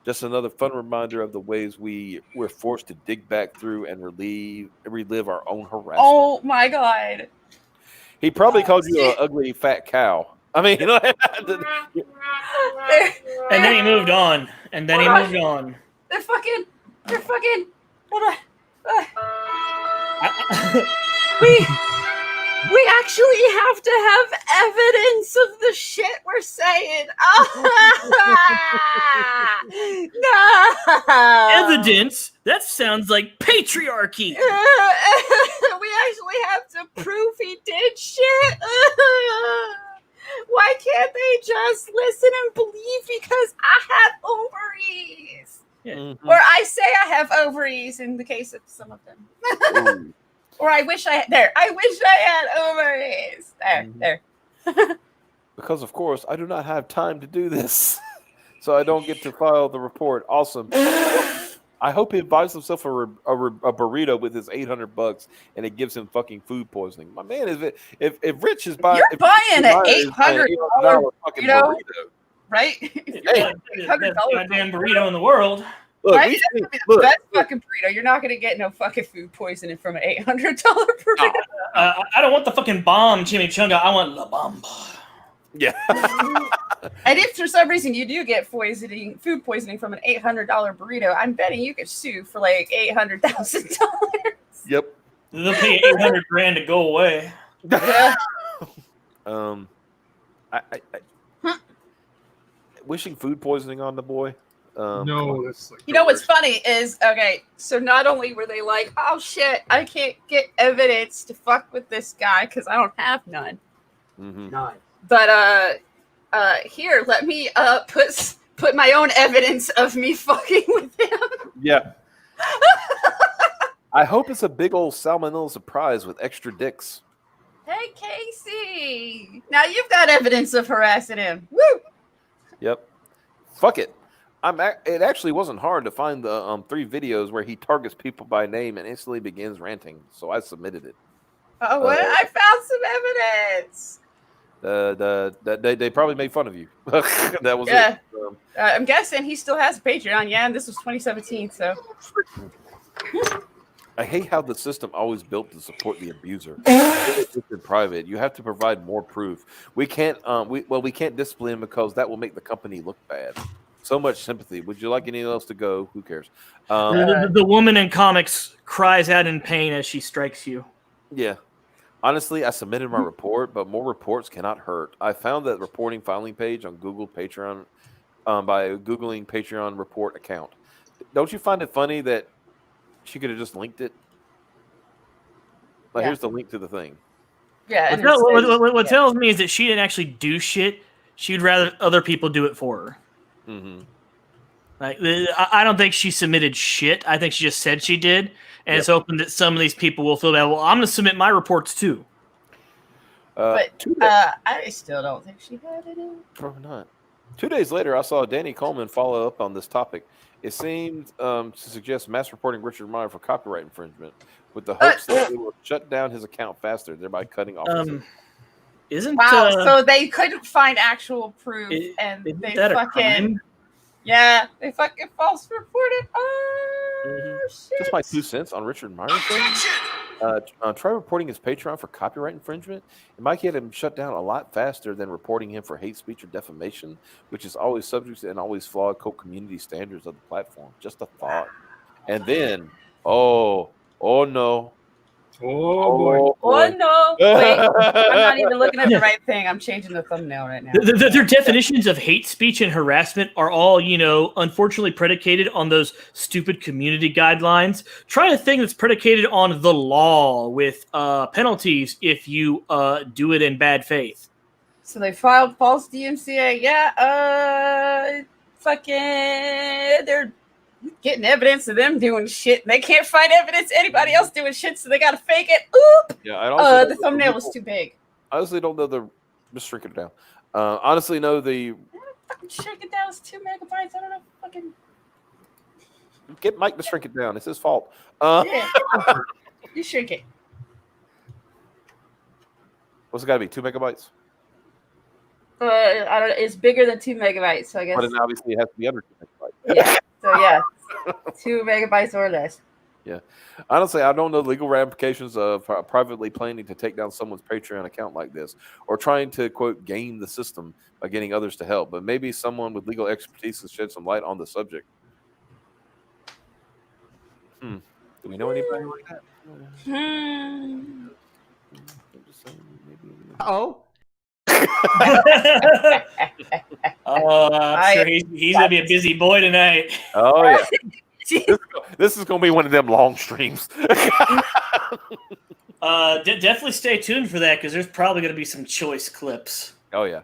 Just another fun reminder of the ways we're forced to dig back through and relive our own harassment. Oh my god. He probably called you an ugly fat cow. I mean, There- And then he moved on. And then he moved on. They're fucking. Hold on. We actually have to have evidence of the shit we're saying. No. Evidence? That sounds like patriarchy. We actually have to prove he did shit. Why can't they just listen and believe because I have ovaries? Mhm. Or I say I have ovaries in the case of some of them. Ooh. Or I wish I had ovaries. There. Because, of course, I do not have time to do this. So I don't get to file the report. Awesome. I hope he buys himself a burrito with his $800 and it gives him fucking food poisoning. My man, if Rich is buying, You're buying an $800 fucking burrito. burrito. Right? Yeah, $800 goddamn burrito in the world. Look, Right? we That's see- gonna be the look, best fucking burrito. You're not gonna get no fucking food poisoning from an $800 burrito. I don't want the fucking bomb chimichanga. I want La Bamba. yeah. And if for some reason you do get food poisoning from an $800 burrito, I'm betting you could sue for like $800,000. Yep. They'll pay $800,000 to go away. Yeah. Wishing food poisoning on the boy. No, that's like You know what's funny is, okay, so not only were they like, oh shit, I can't get evidence to fuck with this guy because I don't have none. Mhm. But here, let me put my own evidence of me fucking with him. Yeah. I hope it's a big old salmonella surprise with extra dicks. Hey Casey, now you've got evidence of harassing him. Woo! Yep. Fuck it. It actually wasn't hard to find the 3 videos where he targets people by name and instantly begins ranting. So I submitted it. Oh, what? I found some evidence. They probably made fun of you. That was Yeah. it. I'm guessing he still has a Patreon. Yeah, and this was 2017, so. I hate how the system always built to support the abuser. It's in private. You have to provide more proof. We can't. We can't discipline him because that will make the company look bad. So much sympathy. Would you like anything else to go? Who cares? The woman in comics cries out in pain as she strikes you. Yeah. Honestly, I submitted my report, but more reports cannot hurt. I found that reporting filing page on Google Patreon by Googling Patreon report account. Don't you find it funny that she could have just linked it? Like, Yeah. here's the link to the thing. Yeah. and What yeah. tells me is that she didn't actually do shit. She'd rather other people do it for her. Mm-hmm. Like, I don't think she submitted shit. I think she just said she did, and it's hoping that some of these people will feel that. Well, I'm going to submit my reports too. But 2 days, I still don't think she had it in. probably not. 2 days later, I saw Danny Coleman follow up on this topic. It seemed to suggest mass reporting Richard Meyer for copyright infringement. with the hopes that it will shut down his account faster, thereby cutting off his Isn't Wow, so they couldn't find actual proof, and isn't they that a fucking crime? they fucking false reported. Oh shit! Just my 2 cents on Richard Myers. Try reporting his Patreon for copyright infringement. It might get him shut down a lot faster than reporting him for hate speech or defamation, which is always subject to and always flawed community standards of the platform. Just a thought. And then, oh no. Oh boy. Oh no! Wait, I'm not even looking at the right thing. I'm changing the thumbnail right now. Their definitions of hate speech and harassment are all, unfortunately predicated on those stupid community guidelines. Try a thing that's predicated on the law with penalties if you do it in bad faith. So they filed false DMCA. Yeah, they're getting evidence of them doing shit. And they can't find evidence of anybody else doing shit, so they gotta fake it. Oop! Yeah, I also The thumbnail was too big. I honestly don't know just shrink it down. Honestly, know the Fucking shrink it down. It's 2 megabytes. I don't know. Fucking get Mike to shrink it down. It's his fault. yeah. You shrink it. What's it got to be? 2 megabytes? I don't. It's bigger than 2 megabytes. So I guess. But then obviously it has to be under 2 megabytes. Yeah. So yeah, 2 megabytes or less. Yeah. Honestly, I don't know the legal ramifications of privately planning to take down someone's Patreon account like this, or trying to, quote, game the system by getting others to help. But maybe someone with legal expertise can shed some light on the subject. Do we know anybody like that? Oh. I'm sure he's gonna be a busy boy tonight. Oh, yeah. This is going to be one of them long streams. Definitely stay tuned for that because there's probably going to be some choice clips. Oh, yeah.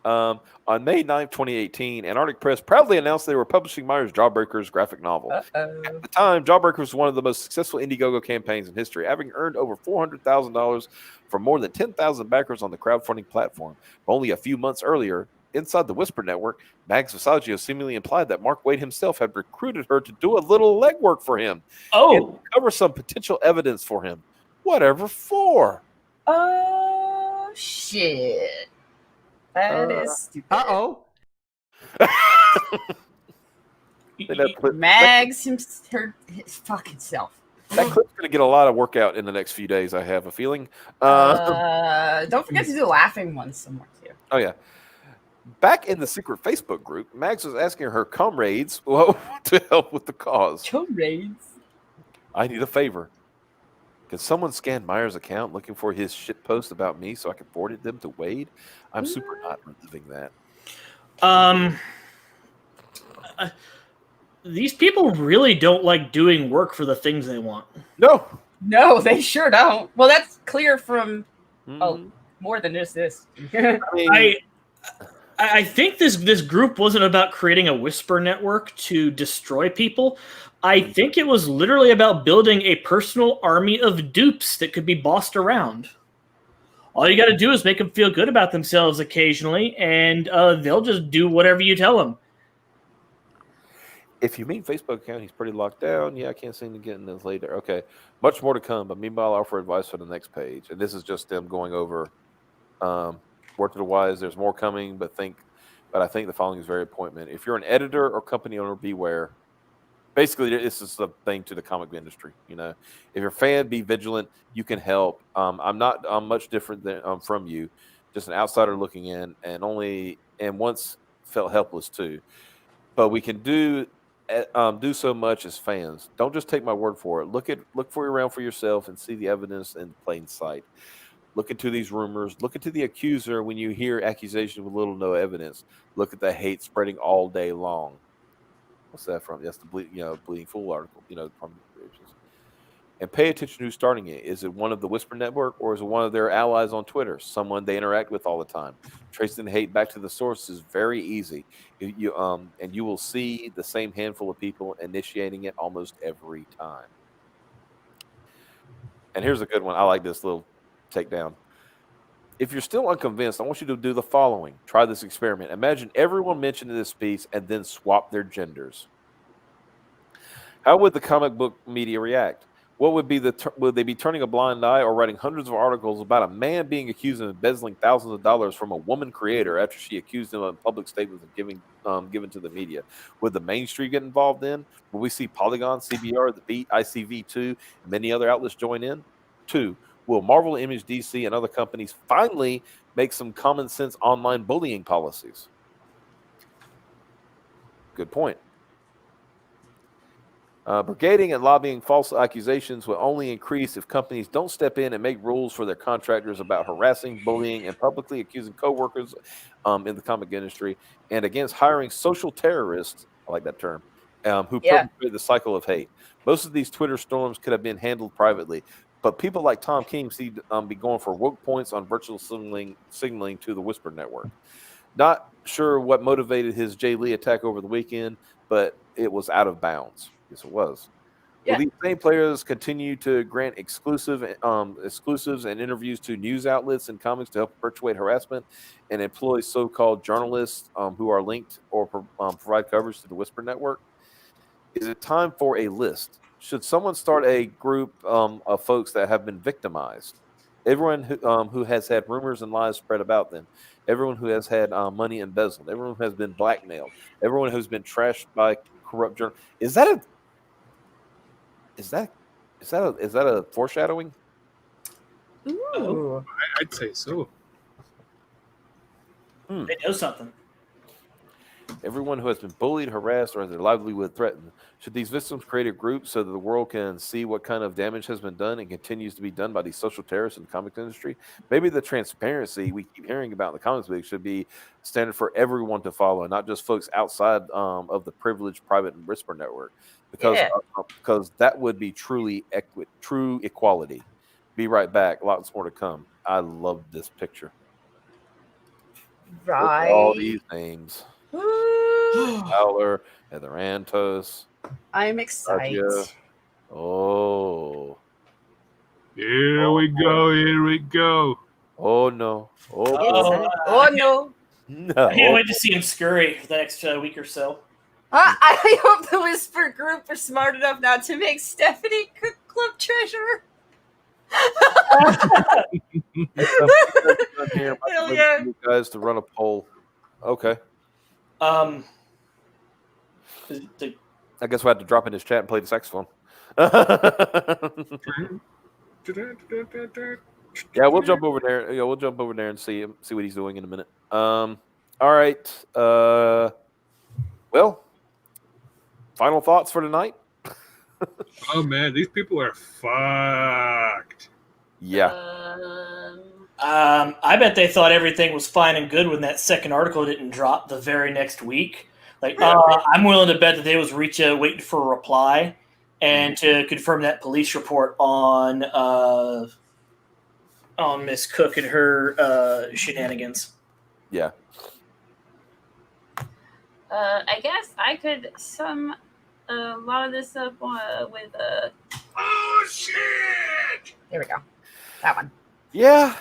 On May 9th, 2018, Antarctic Press proudly announced they were publishing Myers' Jawbreakers graphic novel. At the time, Jawbreakers was one of the most successful Indiegogo campaigns in history, having earned over $400,000 from more than 10,000 backers on the crowdfunding platform. Only a few months earlier, inside the Whisper Network, Mags Visaggio seemingly implied that Mark Waid himself had recruited her to do a little legwork for him. And cover some potential evidence for him. Whatever for? Oh shit! That is stupid. Uh-oh. Mags his fucking self. That clip's going to get a lot of workout in the next few days, I have a feeling. Don't forget to do the laughing ones somewhere too. Oh, yeah. Back in the secret Facebook group, Mags was asking her comrades to help with the cause. Comrades? I need a favor. Can someone scan Myers' account looking for his shit post about me so I can forward them to Waid? I'm super not reliving that. These people really don't like doing work for the things they want. No, they sure don't. Well, that's clear from more than just this. I think this group wasn't about creating a whisper network to destroy people. I think it was literally about building a personal army of dupes that could be bossed around. All you got to do is make them feel good about themselves occasionally, and they'll just do whatever you tell them. If you mean Facebook account, he's pretty locked down. Yeah, I can't seem to get in this later. Okay, much more to come, but meanwhile, I'll offer advice for the next page. And this is just them going over word to the wise. There's more coming, but I think the following is very appointment. If you're an editor or company owner, beware. Basically, this is the thing to the comic book industry. If you're a fan, be vigilant. You can help. I'm much different than from you, just an outsider looking in, and once felt helpless too. But we can do so much as fans. Don't just take my word for it. Look around for yourself and see the evidence in plain sight. Look into these rumors. Look into the accuser when you hear accusations with little to no evidence. Look at the hate spreading all day long. What's that from? That's the Bleeding Fool article. And pay attention to who's starting it. Is it one of the Whisper Network, or is it one of their allies on Twitter? Someone they interact with all the time. Tracing the hate back to the source is very easy. And you will see the same handful of people initiating it almost every time. And here's a good one. I like this little takedown. If you're still unconvinced, I want you to do the following. Try this experiment. Imagine everyone mentioned in this piece and then swap their genders. How would the comic book media react? What would be would they be turning a blind eye or writing hundreds of articles about a man being accused of embezzling thousands of dollars from a woman creator after she accused him of public statements of given to the media? Would the mainstream get involved in? Will we see Polygon, CBR, The Beat, ICV2, and many other outlets join in? 2. Will Marvel, Image, DC, and other companies finally make some common sense online bullying policies? Good point. Brigading and lobbying false accusations will only increase if companies don't step in and make rules for their contractors about harassing, bullying, and publicly accusing coworkers in the comic industry, and against hiring social terrorists, I like that term, who perpetrate the cycle of hate. Most of these Twitter storms could have been handled privately, but people like Tom King seem to be going for woke points on virtual signaling to the Whisper Network. Not sure what motivated his Jay Lee attack over the weekend, but it was out of bounds. Yes, it was. Yeah. Will these same players continue to grant exclusives and interviews to news outlets and comics to help perpetuate harassment and employ so-called journalists who are linked or provide coverage to the Whisper Network? Is it time for a list? Should someone start a group of folks that have been victimized? Everyone who has had rumors and lies spread about them. Everyone who has had money embezzled. Everyone who has been blackmailed. Everyone who's been trashed by corrupt journalists. Is that a foreshadowing? Ooh. I'd say so. They know something. Everyone who has been bullied, harassed, or has their livelihood threatened. Should these victims create a group so that the world can see what kind of damage has been done and continues to be done by these social terrorists in the comic industry? Maybe the transparency we keep hearing about in the comics league should be standard for everyone to follow, and not just folks outside of the privileged private Whisper Network, because that would be true equality. Be right back. Lots more to come. I love this picture. Right. All these names. Ooh. Fowler, Heather Antos. I'm excited. Raja. Oh. Here we go. Here we go. Oh no. Oh no. No. I can't wait to see him scurry for the next week or so. I hope the Whisper group are smart enough not to make Stephanie Cook Club treasurer. Hell yeah. You guys to run a poll. Okay. The- I guess we'll have to drop in his chat and play the saxophone. Yeah, we'll jump over there. Yeah, we'll jump over there and see what he's doing in a minute. All right. Well, final thoughts for tonight. Oh man, these people are fucked. Yeah. I bet they thought everything was fine and good when that second article didn't drop the very next week. Like, I'm willing to bet that they was waiting for a reply and to confirm that police report on Miss Cook and her shenanigans. Yeah. I guess I could sum a lot of this up with Oh shit! There we go. That one. Yeah.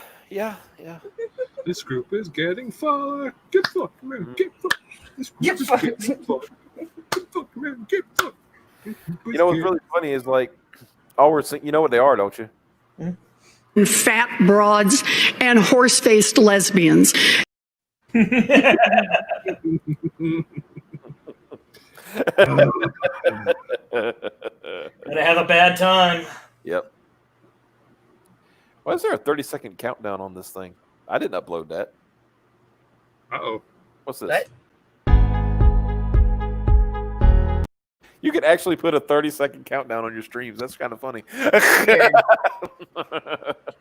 This group is getting fucked. Get fucked, man. Get fucked. This group Get is fucked. getting fucked. Get fucked, man. Get fucked. You know what's really funny is like all we're seeing. You know what they are, don't you? Fat broads and horse-faced lesbians. Gonna have a bad time. Yep. Why is there a 30-second countdown on this thing? I didn't upload that. Uh-oh. What's this? What? You could actually put a 30-second countdown on your streams. That's kind of funny.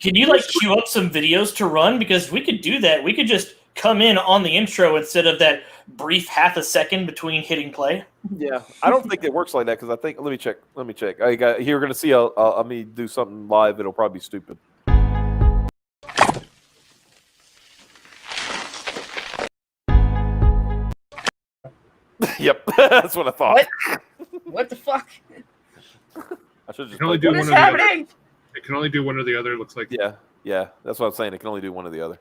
Can you queue up some videos to run? Because we could do that. We could just come in on the intro instead of that brief half a second between hitting play. Yeah, I don't think it works like that because I think. Let me check. You're going to see. Let me do something live. It'll probably be stupid. Yep, that's what I thought. What the fuck? I should just It can only do What one is or the other. happening? It can only do one or the other. It looks like. Yeah, that's what I'm saying. It can only do one or the other.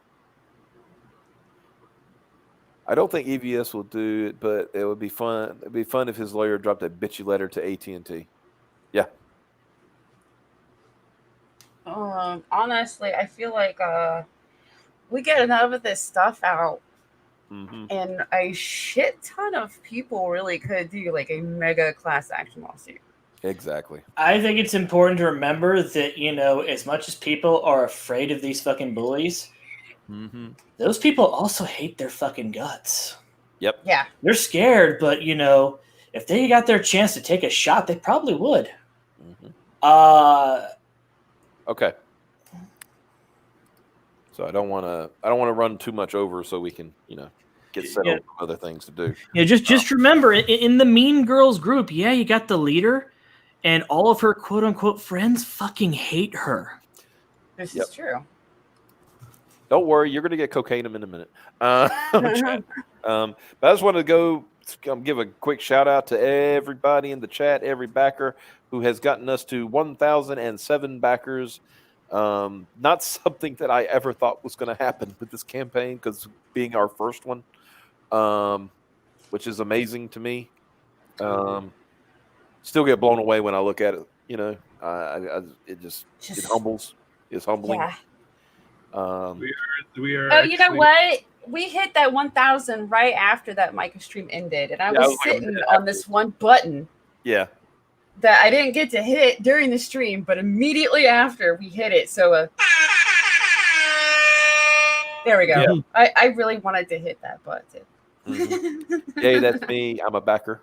I don't think EVS will do it, but it would be fun. It'd be fun if his lawyer dropped a bitchy letter to AT&T. Yeah. Honestly, I feel like we get enough of this stuff out, Mm-hmm. and a shit ton of people really could do like a mega class action lawsuit. Exactly. I think it's important to remember that, as much as people are afraid of these fucking bullies, Mm-hmm. those people also hate their fucking guts. Yep. Yeah. They're scared, but, if they got their chance to take a shot, they probably would. Mm-hmm. Okay. So I don't want to run too much over, so we can get settled with other things to do. Yeah, just remember, in the Mean Girls group, you got the leader, and all of her quote unquote friends fucking hate her. This Yep. is true. Don't worry, you're going to get cocaine in a minute. But I just wanted to go give a quick shout out to everybody in the chat, every backer who has gotten us to 1,007 backers. Not something that I ever thought was going to happen with this campaign, because being our first one, which is amazing to me. Still get blown away when I look at it. It humbles. It's humbling. Yeah. We are. Oh, you know what? We hit that 1,000 right after that Micah stream ended, and I was sitting on this one button. Yeah. That I didn't get to hit during the stream, but immediately after we hit it. So there we go. Yeah. I really wanted to hit that button. Mm-hmm. Yay, that's me. I'm a backer.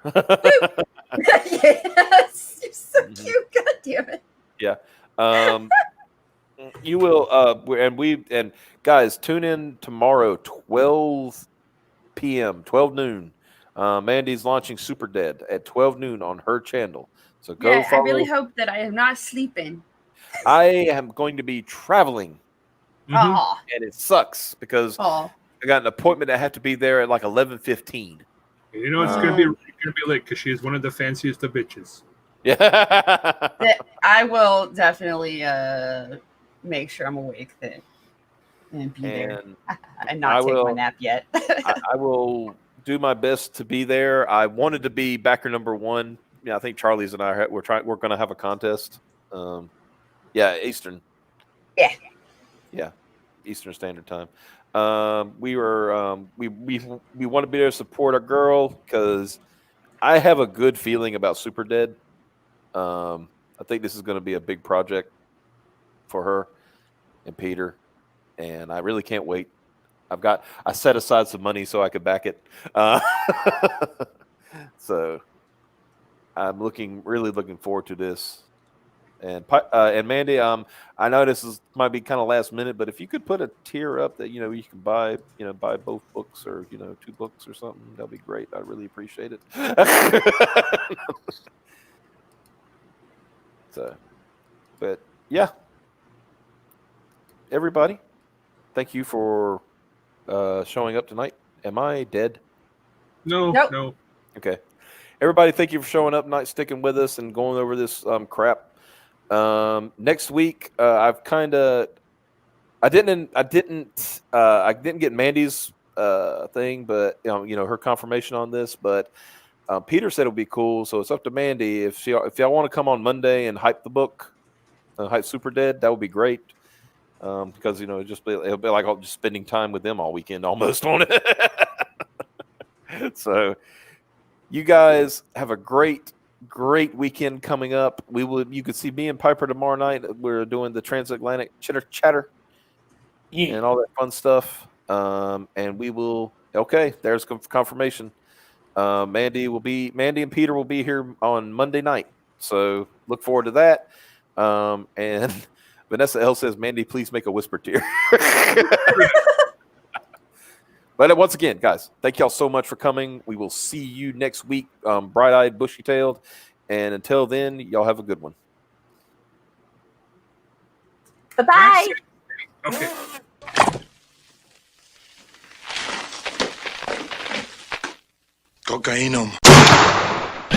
Yes, you're so cute. God damn it. Yeah. You will and guys, tune in tomorrow, 12 p.m., 12 noon. Mandy's launching Super Dead at 12 noon on her channel. So go follow. I really hope that I am not sleeping. I am going to be traveling. Aw. And it sucks because I got an appointment. I have to be there at like 11:15. You know it's gonna be late because she is one of the fanciest of bitches. Yeah. I will definitely make sure I'm awake then and be there and not take my nap yet. I will do my best to be there. I wanted to be backer number one. Yeah, I think Charlie's and I we're going to have a contest. Eastern. Yeah, Eastern Standard Time. We were we want to be there to support our girl because I have a good feeling about Super Dead. I think this is going to be a big project for her and Peter, and I really can't wait. I set aside some money so I could back it. So I'm really looking forward to this. And Mandy, I know this might be kind of last minute, but if you could put a tier up that you can buy both books or 2 books or something, that'd be great. I really appreciate it. So, but yeah, everybody, thank you for showing up tonight. Am I dead? No, nope. No. Okay, everybody, thank you for showing up tonight, sticking with us, and going over this crap. Next week, I didn't get Mandy's thing, but her confirmation on this. But Peter said it would be cool, so it's up to Mandy if y'all want to come on Monday and hype the book, hype Super Dead. That would be great, because it'll be like just spending time with them all weekend almost on it. So, you guys have a great weekend coming up. You can see me and Piper tomorrow night. We're doing the transatlantic chitter chatter and all that fun stuff. And we will. Okay, there's confirmation. Mandy and Peter will be here on Monday night. So look forward to that. And Vanessa L says, Mandy, please make a whisper tier. But once again, guys, thank y'all so much for coming. We will see you next week, bright-eyed, bushy-tailed. And until then, y'all have a good one. Bye-bye. Okay. Cocaine.